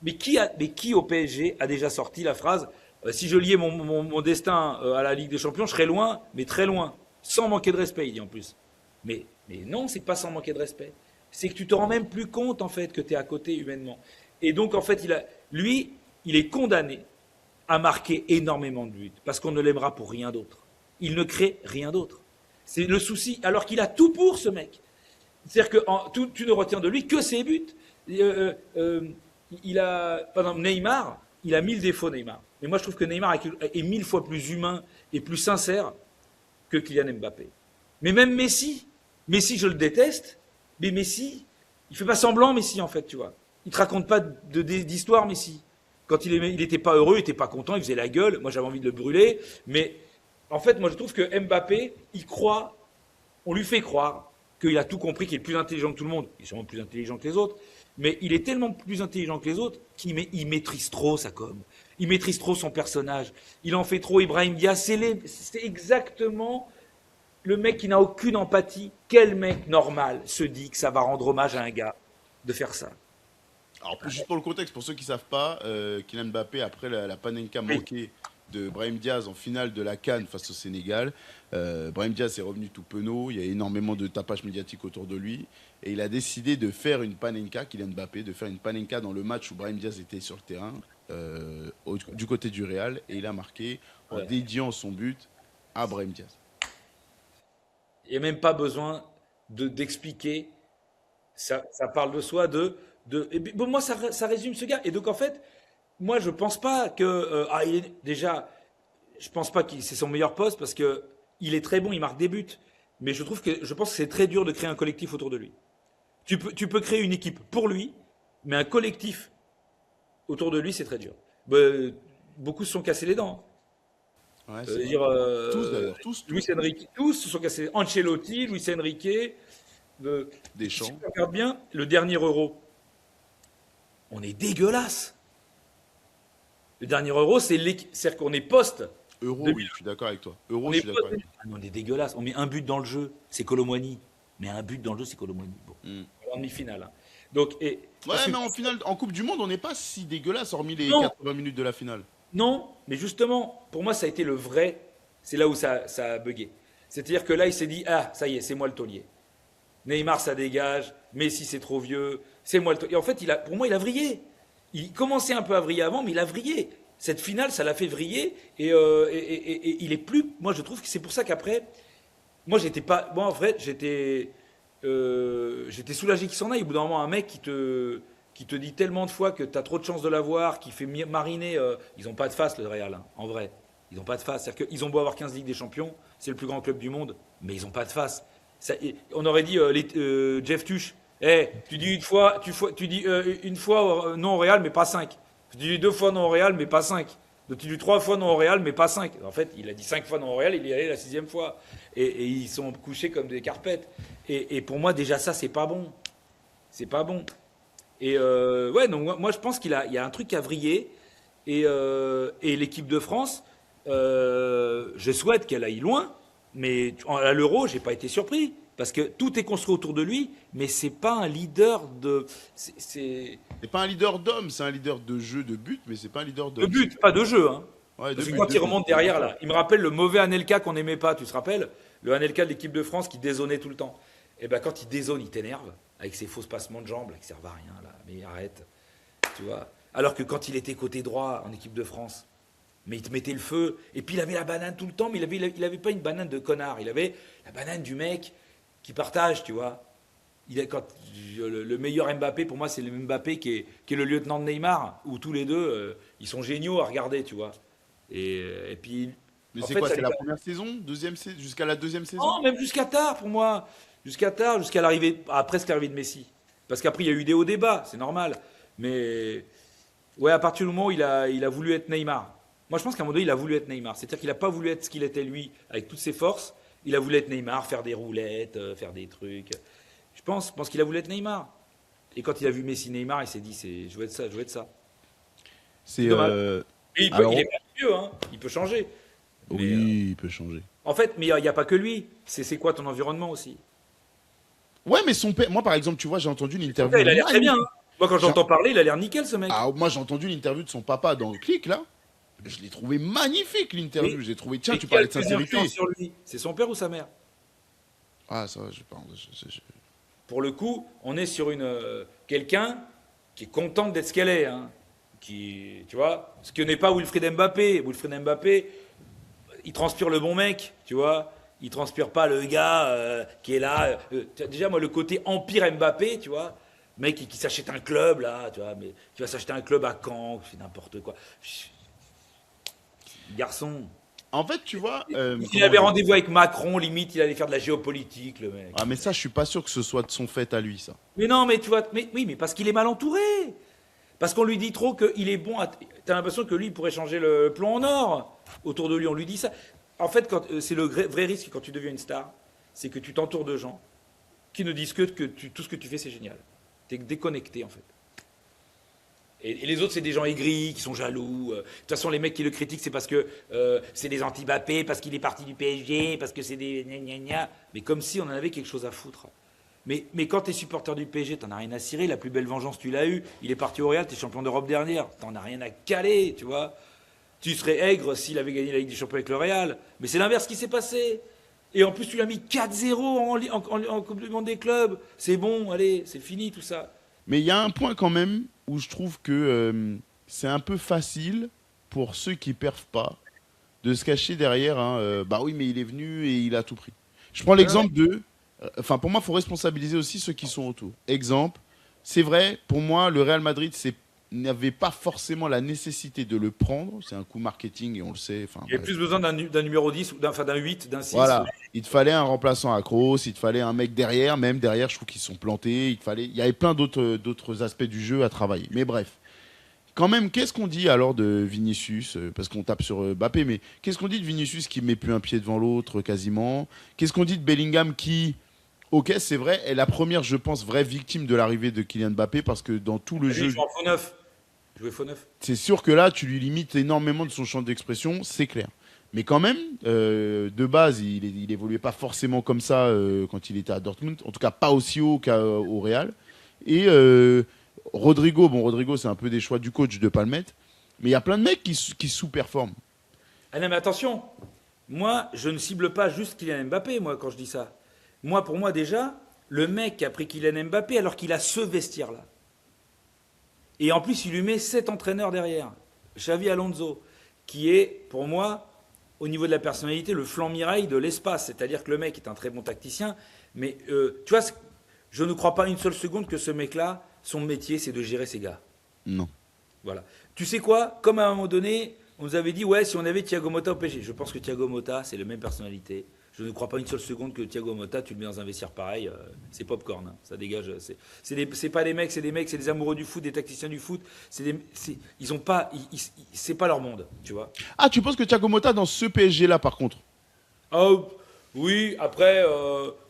Mais qui au PSG a déjà sorti la phrase si je liais mon destin à la Ligue des Champions, je serais loin, mais très loin, sans manquer de respect, il dit en plus. Mais non, c'est pas sans manquer de respect. C'est que tu te rends même plus compte en fait que tu es à côté humainement. Et donc en fait, lui, il est condamné à marquer énormément de buts parce qu'on ne l'aimera pour rien d'autre. Il ne crée rien d'autre. C'est le souci, alors qu'il a tout pour ce mec. C'est-à-dire que tu ne retiens de lui que ses buts. Par exemple, Neymar, il a 1000 défauts, Neymar. Mais moi, je trouve que Neymar est 1000 fois plus humain et plus sincère que Kylian Mbappé. Mais même Messi, je le déteste, mais Messi, il fait pas semblant, Messi, en fait, tu vois. Il te raconte pas d'histoire, Messi. Quand il était pas heureux, il était pas content, il faisait la gueule. Moi, j'avais envie de le brûler. Mais en fait, moi, je trouve que Mbappé, il croit, on lui fait croire qu'il a tout compris, qu'il est plus intelligent que tout le monde. Il est sûrement plus intelligent que les autres. Mais il est tellement plus intelligent que les autres qu'il maîtrise trop sa com. Il maîtrise trop son personnage. Il en fait trop. Ibrahim Diaz, c'est exactement le mec qui n'a aucune empathie. Quel mec normal se dit que ça va rendre hommage à un gars de faire ça? Alors, juste pour le contexte, pour ceux qui ne savent pas, Kylian Mbappé, après la Panenka Oui. manquée de Brahim Diaz en finale de la CAN face au Sénégal, Brahim Diaz est revenu tout penaud, il y a énormément de tapage médiatique autour de lui, et il a décidé de faire une Panenka, Kylian Mbappé, de faire une Panenka dans le match où Brahim Diaz était sur le terrain, du côté du Real, et il a marqué en Ouais. dédiant son but à Brahim Diaz. Il n'y a même pas besoin d'expliquer. Ça parle de soi, et bon, moi, ça résume ce gars. Et donc, en fait, moi, je pense pas que. Il est, déjà, je pense pas que c'est son meilleur poste parce que il est très bon, il marque des buts. Mais je pense que c'est très dur de créer un collectif autour de lui. Tu peux créer une équipe pour lui, mais un collectif autour de lui, c'est très dur. Bah, beaucoup se sont cassés les dents. Ouais, Je c'est veux vrai. dire, Tous d'ailleurs, tous, Luis tous, tous. Enrique, tous se sont cassés. Ancelotti, Luis Enrique. Si Deschamps. tu regardes bien, le dernier Euro, on est dégueulasse. Le dernier Euro, c'est-à-dire qu'on est post. Euro, 2000. oui, je suis d'accord avec toi. On Euro, je est suis d'accord post. avec toi. Ah, mais on est dégueulasse. On met un but dans le jeu, c'est Colomboigny. Mais un but dans le jeu, c'est Colomboigny. Bon, Hmm. en demi-finale. Hein. Donc, Ouais, mais en finale, en Coupe du Monde, on n'est pas si dégueulasse, hormis les non, 80 minutes de la finale. non, mais justement, pour moi, ça a été le vrai. C'est là où ça a bugué. C'est-à-dire que là, il s'est dit, ah, ça y est, c'est moi le taulier. Neymar, ça dégage. Messi, c'est trop vieux. C'est moi le taulier. Et en fait, pour moi, il a vrillé. Il commençait un peu à vriller avant, mais il a vrillé. Cette finale, ça l'a fait vriller. Et il est plus. Moi, je trouve que c'est pour ça qu'après, moi, j'étais pas. Moi, en vrai, j'étais soulagé qu'il s'en aille. Au bout d'un moment, un mec qui te dit tellement de fois que tu as trop de chances de l'avoir, qui fait mariner. Ils n'ont pas de face, le Real, hein, en vrai. Ils n'ont pas de face. C'est-à-dire qu'ils ont beau avoir 15 Ligues des Champions, c'est le plus grand club du monde, mais ils n'ont pas de face. On aurait dit Jeff Tuch. Tu dis une fois non au Real, mais pas 5. Tu dis 2 fois non au Real, mais pas 5. Tu dis 3 fois non au Real, mais pas 5. En fait, il a dit 5 fois non au Real, il y est allé la 6e fois. Et ils sont couchés comme des carpettes. Et pour moi, déjà, ça, c'est pas bon. C'est pas bon. Et ouais, donc moi, je pense il y a un truc à vriller. Et l'équipe de France, je souhaite qu'elle aille loin. Mais à l'Euro, j'ai pas été surpris. Parce que tout est construit autour de lui, mais c'est pas un leader de. C'est pas un leader d'homme, c'est un leader de jeu, de but, mais c'est pas un leader De d'homme. but, pas de jeu. Hein. Ouais, de Parce que but, quand de il but. remonte derrière, là, il me rappelle le mauvais Anelka qu'on n'aimait pas, tu te rappelles? Le Anelka de l'équipe de France qui dézonnait tout le temps. Et ben quand il dézone, il t'énerve, avec ses fausses passements de jambes, là, qui servent à rien, là. Mais arrête, tu vois. Alors que quand il était côté droit en équipe de France, mais il te mettait le feu. Et puis il avait la banane tout le temps, mais il avait pas une banane de connard. Il avait la banane du mec qui partage, tu vois. Le meilleur Mbappé, pour moi, c'est le Mbappé qui est le lieutenant de Neymar, où tous les deux, ils sont géniaux à regarder, tu vois. Et puis, Mais en c'est fait, quoi, ça c'est les la a. première saison, deuxième saison, jusqu'à la deuxième saison? Non, même jusqu'à tard, pour moi. Jusqu'à tard, jusqu'à l'arrivée, presque l'arrivée de Messi. Parce qu'après, il y a eu des hauts débats, c'est normal. Mais, ouais, à partir du moment où il a voulu être Neymar. Moi, je pense qu'à un moment donné, il a voulu être Neymar. C'est-à-dire qu'il n'a pas voulu être ce qu'il était lui, avec toutes ses forces. Il a voulu être Neymar, faire des roulettes, faire des trucs. Je pense qu'il a voulu être Neymar. Et quand il a vu Messi Neymar, il s'est dit, je veux être ça, je veux être ça. C'est C'est dommage. Et alors il est pas vieux, hein. Il peut changer. Mais, oui, il peut changer. en fait, mais il n'y a pas que lui. C'est quoi ton environnement aussi? Ouais, mais son père, moi par exemple, tu vois, j'ai entendu une Il interview a l'air très bien. magnifique. Hein. Moi, quand J'ai- j'entends parler, il a l'air nickel, ce mec. moi j'ai entendu une interview de son papa dans le clic là. Je l'ai trouvé magnifique l'interview. Mais, J'ai trouvé, tiens, mais tu qui a parlais le de plus sincérité. d'influence sur lui? C'est son père ou sa mère? Ah ça, je parle. Pour le coup, on est sur quelqu'un qui est contente d'être ce qu'elle est. Hein. Tu vois, ce que n'est pas Wilfried Mbappé. Wilfried Mbappé, il transpire le bon mec, tu vois. Il transpire pas le gars qui est là. Déjà, moi, le côté empire Mbappé, tu vois. Mec qui s'achète un club, là, tu vois, mais qui va s'acheter un club à Caen, c'est n'importe quoi. Garçon, En fait, tu vois, Il avait rendez-vous avec Macron, limite, il allait faire de la géopolitique, le mec. Ah, mais ça, je suis pas sûr que ce soit de son fait à lui, ça. Mais non, mais tu vois, oui, mais parce qu'il est mal entouré. Parce qu'on lui dit trop qu'il est bon. T'as l'impression que lui, il pourrait changer le plomb en or autour de lui. On lui dit ça. En fait, c'est le vrai risque quand tu deviens une star, c'est que tu t'entoures de gens qui ne disent que tout ce que tu fais, c'est génial. T'es déconnecté, en fait. Et les autres, c'est des gens aigris, qui sont jaloux. De toute façon, les mecs qui le critiquent, c'est parce que c'est des anti-Mbappé, parce qu'il est parti du PSG, parce que c'est des gna gna gna. Mais comme si on en avait quelque chose à foutre. Mais quand t'es supporter du PSG, t'en as rien à cirer. La plus belle vengeance, tu l'as eue. Il est parti au Real, t'es champion d'Europe dernière. T'en as rien à caler, tu vois. Tu serais aigre s'il avait gagné la Ligue des Champions avec le Real. Mais c'est l'inverse qui s'est passé. Et en plus, tu l'as mis 4-0 en Coupe du Monde des clubs. C'est bon, allez, c'est fini tout ça. Mais il y a un point quand même où je trouve que c'est un peu facile pour ceux qui perfent pas de se cacher derrière bah oui, mais il est venu et il a tout pris. Je prends l'exemple de enfin pour moi il faut responsabiliser aussi ceux qui sont autour. Exemple, c'est vrai, pour moi le Real Madrid n'avait pas forcément la nécessité de le prendre, c'est un coup marketing et on le sait. Il y avait plus besoin d'un numéro 10, d'un 8, d'un 6. Voilà, il te fallait un remplaçant à Kroos, il te fallait un mec derrière, même derrière je trouve qu'ils sont plantés, il y avait plein d'autres aspects du jeu à travailler. Mais bref, quand même, qu'est-ce qu'on dit alors de Vinicius parce qu'on tape sur Mbappé, mais qu'est-ce qu'on dit de Vinicius qui met plus un pied devant l'autre quasiment? Qu'est-ce qu'on dit de Bellingham qui, ok, c'est vrai, est la première, je pense, vraie victime de l'arrivée de Kylian Mbappé parce que dans tout le jeu. Il joue en faux neuf. Faux neuf. C'est sûr que là, tu lui limites énormément de son champ d'expression, c'est clair. Mais quand même, de base, il évoluait pas forcément comme ça quand il était à Dortmund. En tout cas, pas aussi haut qu'au Real. Et Rodrigo, c'est un peu des choix du coach de pas le mettre. Mais il y a plein de mecs qui sous-performent. Ah non, mais attention. Moi, je ne cible pas juste Kylian Mbappé, moi, quand je dis ça. Pour moi, déjà, le mec qui a pris Kylian Mbappé alors qu'il a ce vestiaire-là. Et en plus, il lui met 7 entraîneurs derrière. Xavi Alonso, qui est, pour moi, au niveau de la personnalité, le flanc mirail de l'espace. C'est-à-dire que le mec est un très bon tacticien. Mais tu vois, je ne crois pas une seule seconde que ce mec-là, son métier, c'est de gérer ses gars. Non. Voilà. Tu sais quoi? Comme à un moment donné, on nous avait dit, ouais, si on avait Thiago Motta au PSG. Je pense que Thiago Motta, c'est la même personnalité. Je ne crois pas une seule seconde que Thiago Motta, tu le mets dans un vestiaire pareil, c'est popcorn, hein, ça dégage. C'est pas des mecs, c'est des amoureux du foot, des tacticiens du foot. Ils ont pas, c'est pas leur monde, tu vois. Ah, tu penses que Thiago Motta dans ce PSG-là, par contre? Oh, oui. Après,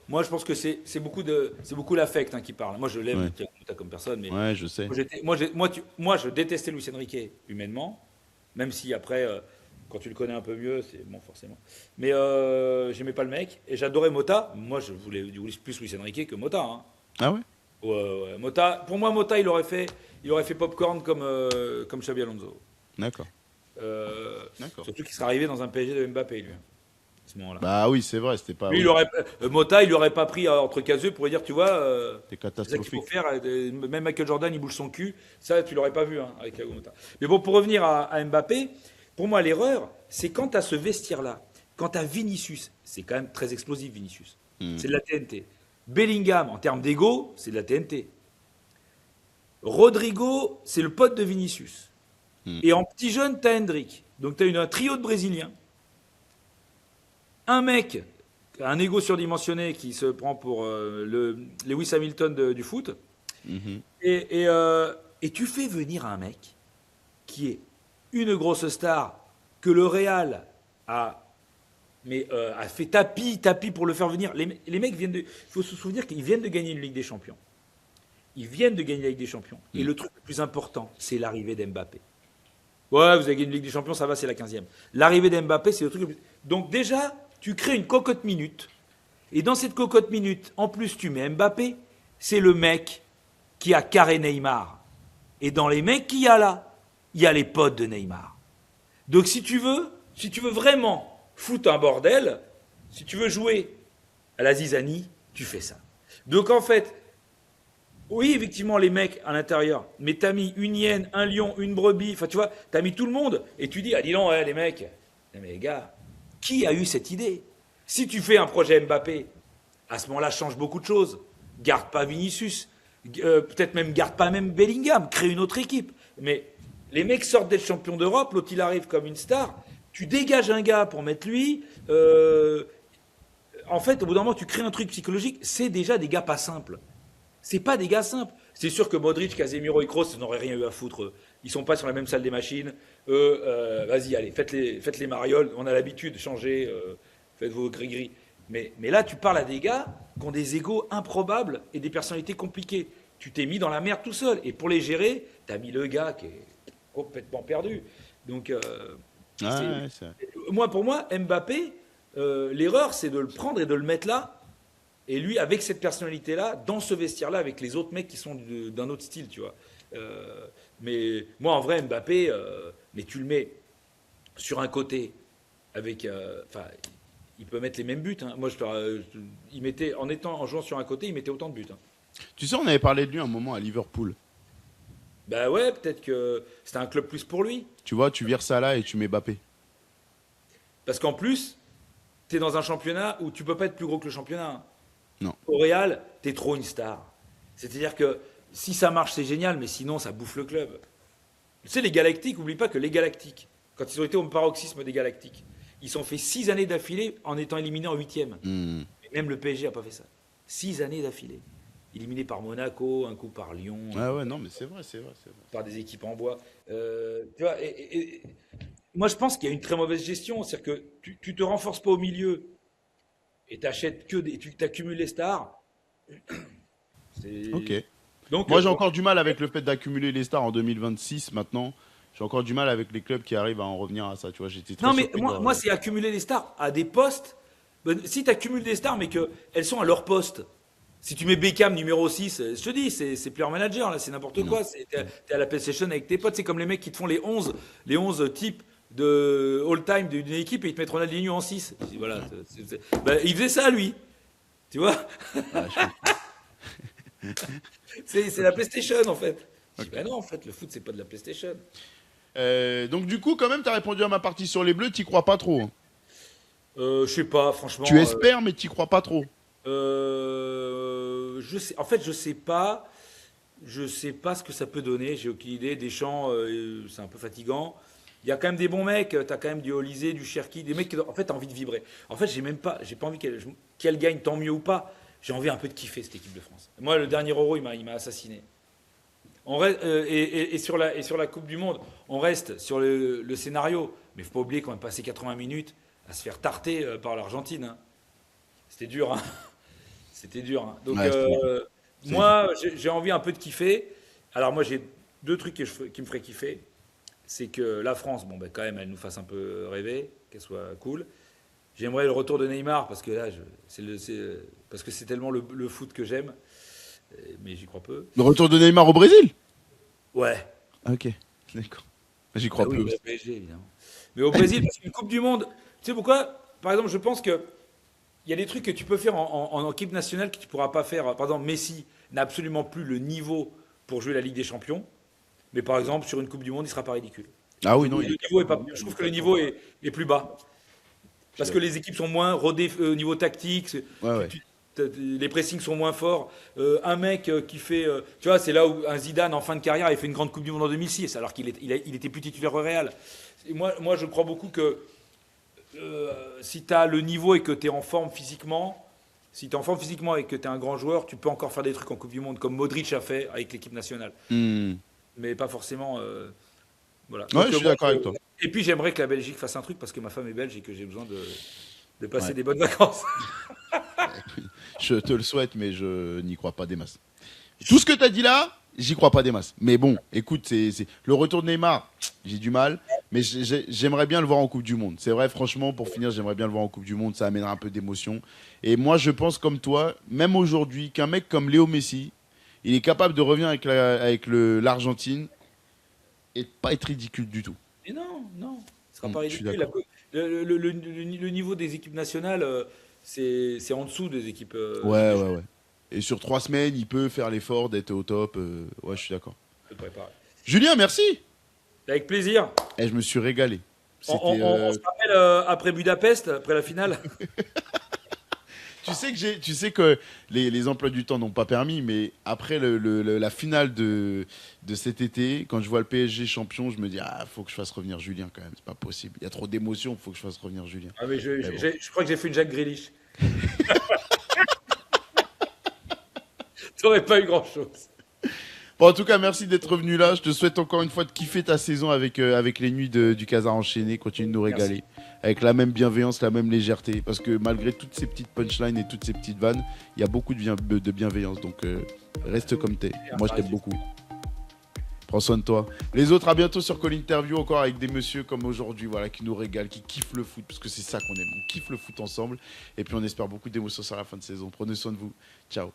moi, je pense que c'est beaucoup l'affect qui parle. Moi, je l'aime, Ouais. Thiago Motta comme personne, mais Ouais, je sais. moi, je détestais Luis Enrique humainement, même si après. Quand tu le connais un peu mieux, c'est bon forcément. Mais j'aimais pas le mec et j'adorais Motta. Moi, je voulais plus Luis Enrique que Motta. Hein. Ah ouais? Ouais. Motta, pour moi, Motta, il aurait fait popcorn comme Xabi Alonso. D'accord. D'accord. Surtout qu'il serait arrivé dans un PSG de Mbappé, lui, à ce moment-là. Bah oui, c'est vrai, c'était pas. Lui, Oui. Motta, il lui aurait pas pris entre caseux pour lui dire, tu vois, C'était c'est ça qu'il faut catastrophique. faire. Même Michael Jordan, il bouge son cul. Ça, tu l'aurais pas vu avec Thiago Motta. Mais bon, pour revenir à Mbappé. Pour moi, l'erreur, c'est quand tu as ce vestiaire-là, quand tu as Vinicius, c'est quand même très explosif, Vinicius. C'est de la TNT. Bellingham, en termes d'ego, c'est de la TNT. Rodrigo, c'est le pote de Vinicius. Et en petit jeune, tu as Hendrick. Donc tu as un trio de Brésiliens. Un mec, un ego surdimensionné qui se prend pour le Lewis Hamilton du foot. Et tu fais venir un mec qui est une grosse star que le Real a fait tapis pour le faire venir. Les mecs viennent de. Il faut se souvenir qu'ils viennent de gagner une Ligue des Champions. Ils viennent de gagner la Ligue des Champions. Et le truc le plus important, c'est l'arrivée d'Mbappé. Ouais, vous avez gagné une Ligue des Champions, ça va, c'est la 15e. L'arrivée d'Mbappé, c'est le truc le plus. Donc déjà, tu crées une cocotte minute. Et dans cette cocotte minute, en plus, tu mets Mbappé. C'est le mec qui a carré Neymar. Et dans les mecs qu'il y a là, il y a les potes de Neymar. Donc si tu veux vraiment foutre un bordel, si tu veux jouer à la zizanie, tu fais ça. Donc en fait, oui, effectivement, les mecs à l'intérieur, mais t'as mis une hyène, un lion, une brebis, enfin tu vois, t'as mis tout le monde, et tu dis, ah dis donc, les mecs, mais les gars, qui a eu cette idée? Si tu fais un projet Mbappé, à ce moment-là, change beaucoup de choses. Garde pas Vinicius, peut-être même garde pas même Bellingham, crée une autre équipe. Mais les mecs sortent d'être champions d'Europe, l'autre il arrive comme une star. Tu dégages un gars pour mettre lui. En fait, au bout d'un moment, tu crées un truc psychologique. C'est déjà des gars pas simples. C'est pas des gars simples. C'est sûr que Modric, Casemiro et Kroos n'auraient rien eu à foutre. Ils sont pas sur la même salle des machines. Vas-y, allez, faites les marioles. On a l'habitude, changez, faites vos gris-gris. Mais là, tu parles à des gars qui ont des égos improbables et des personnalités compliquées. Tu t'es mis dans la merde tout seul. Et pour les gérer, tu as mis le gars qui est complètement perdu. Donc, Ouais, c'est vrai. pour moi, Mbappé, l'erreur, c'est de le prendre et de le mettre là. Et lui, avec cette personnalité-là, dans ce vestiaire-là, avec les autres mecs qui sont d'un autre style, tu vois. Mais moi, en vrai, Mbappé, mais tu le mets sur un côté avec, enfin, il peut mettre les mêmes buts. Hein. Moi, il mettait en jouant sur un côté, il mettait autant de buts. Hein. Tu sais, on avait parlé de lui un moment à Liverpool. Bah ouais, peut-être que c'était un club plus pour lui. Tu vois, tu vires ça là et tu mets Mbappé. Parce qu'en plus, tu es dans un championnat où tu peux pas être plus gros que le championnat. Hein. Non. Au Real, tu es trop une star. C'est-à-dire que si ça marche, c'est génial, mais sinon, ça bouffe le club. Tu sais, les Galactiques, oublie pas que les Galactiques, quand ils ont été au paroxysme des Galactiques, ils sont fait 6 années d'affilée en étant éliminés en 8e. Même le PSG n'a pas fait ça. 6 années d'affilée. Éliminé par Monaco, un coup par Lyon, Ah ouais, non, mais c'est vrai, c'est vrai, c'est vrai. par des équipes en bois. Tu vois, moi, je pense qu'il y a une très mauvaise gestion. C'est-à-dire que tu te renforces pas au milieu et t'achètes que tu t'accumules les stars. Ok. Donc, Moi, j'ai encore du mal avec le fait d'accumuler les stars en 2026 maintenant. J'ai encore du mal avec les clubs qui arrivent à en revenir à ça. Tu vois, j'étais très non, mais surpris moi, c'est accumuler les stars à des postes. Ben, si tu accumules des stars, mais qu'elles sont à leur poste. Si tu mets Beckham numéro 6, je te dis, c'est player manager, là, c'est n'importe quoi. T'es à la PlayStation avec tes potes, c'est comme les mecs qui te font les 11 types de all-time d'une équipe et ils te mettent Ronaldinho en 6. Voilà, ben, il faisait ça, lui. Tu vois. Ouais, C'est la PlayStation, en fait. Je dis, ben non, en fait, le foot, c'est pas de la PlayStation. donc, du coup, quand même, tu as répondu à ma partie sur les Bleus, t'y crois pas trop. Hein. Je sais pas, franchement. Tu espères, mais t'y crois pas trop. Je sais, en fait, je sais pas. Je sais pas ce que ça peut donner. J'ai aucune idée. Deschamps, c'est un peu fatigant. Il y a quand même des bons mecs. T'as quand même du Olysée, du Cherki, des mecs qui, en fait, t'as envie de vibrer. En fait, j'ai pas envie qu'elle gagne, tant mieux ou pas. J'ai envie un peu de kiffer cette équipe de France. Moi, le dernier Euro, il m'a assassiné. On reste, et sur la Coupe du Monde, on reste sur le scénario. Mais faut pas oublier qu'on a passé 80 minutes à se faire tarter par l'Argentine. Hein. C'était dur. Hein. C'était dur. Hein. Donc, Ouais, moi, j'ai envie un peu de kiffer. Alors, moi, j'ai deux trucs qui me feraient kiffer. C'est que la France, bon, ben, quand même, elle nous fasse un peu rêver, qu'elle soit cool. J'aimerais le retour de Neymar, parce que là, parce que c'est tellement le foot que j'aime. Mais j'y crois peu. Le retour de Neymar au Brésil. Ouais. Ok, d'accord. J'y crois Oui, peu. le PSG, évidemment. Mais au Brésil, parce qu'une Coupe du Monde, tu sais pourquoi? Par exemple, je pense que il y a des trucs que tu peux faire en équipe nationale que tu ne pourras pas faire. Par exemple, Messi n'a absolument plus le niveau pour jouer la Ligue des Champions. Mais par exemple, sur une Coupe du Monde, il ne sera pas ridicule. Ah oui, non, Je trouve que le niveau est plus bas. Parce que les équipes sont moins rodées au niveau tactique. Ouais, ouais. Les pressings sont moins forts. Un mec qui fait. Tu vois, c'est là où un Zidane, en fin de carrière, il fait une grande Coupe du Monde en 2006, alors qu'il était plus titulaire au Real. Et moi, je crois beaucoup que si tu as le niveau et que tu es en forme physiquement, si tu es en forme physiquement et que tu es un grand joueur, tu peux encore faire des trucs en Coupe du Monde, comme Modric a fait avec l'équipe nationale. Mais pas forcément. Voilà. Ouais, Donc, je suis d'accord avec toi. Et puis j'aimerais que la Belgique fasse un truc parce que ma femme est belge et que j'ai besoin de passer Ouais. des bonnes vacances. Je te le souhaite, mais je n'y crois pas des masses. Tout ce que tu as dit là, j'y crois pas des masses. Mais bon, écoute, c'est le retour de Neymar, j'ai du mal, mais j'aimerais bien le voir en Coupe du Monde. C'est vrai, franchement, pour finir, j'aimerais bien le voir en Coupe du Monde, ça amènera un peu d'émotion. Et moi, je pense comme toi, même aujourd'hui, qu'un mec comme Léo Messi, il est capable de revenir avec l'Argentine et de pas être ridicule du tout. Mais non, ce sera pas Je suis ridicule. d'accord. Le niveau des équipes nationales, c'est en dessous des équipes. Ouais, ouais, ouais. Et sur 3 semaines, il peut faire l'effort d'être au top. Ouais, je suis d'accord. Se préparer. Julien, merci. Avec plaisir. Et je me suis régalé. On C'était se rappelle après Budapest, après la finale. Tu sais que les emplois du temps n'ont pas permis, mais après la finale de cet été, quand je vois le PSG champion, je me dis, ah, faut que je fasse revenir Julien quand même, c'est pas possible. Il y a trop d'émotions, faut que je fasse revenir Julien. Ah, mais Mais bon. je crois que j'ai fait une Jack Grealish. T'aurais pas eu grand-chose. Bon, en tout cas, merci d'être revenu là. Je te souhaite encore une fois de kiffer ta saison avec les nuits du Casa enchaîné. Continue de nous régaler. Merci. Avec la même bienveillance, la même légèreté. Parce que malgré toutes ces petites punchlines et toutes ces petites vannes, il y a beaucoup de bienveillance. Donc, reste comme t'es. Moi, je t'aime beaucoup. Prends soin de toi. Les autres, à bientôt sur Call Interview, encore avec des messieurs comme aujourd'hui, voilà, qui nous régalent, qui kiffent le foot. Parce que c'est ça qu'on aime. On kiffe le foot ensemble. Et puis, on espère beaucoup d'émotions sur la fin de saison. Prenez soin de vous. Ciao.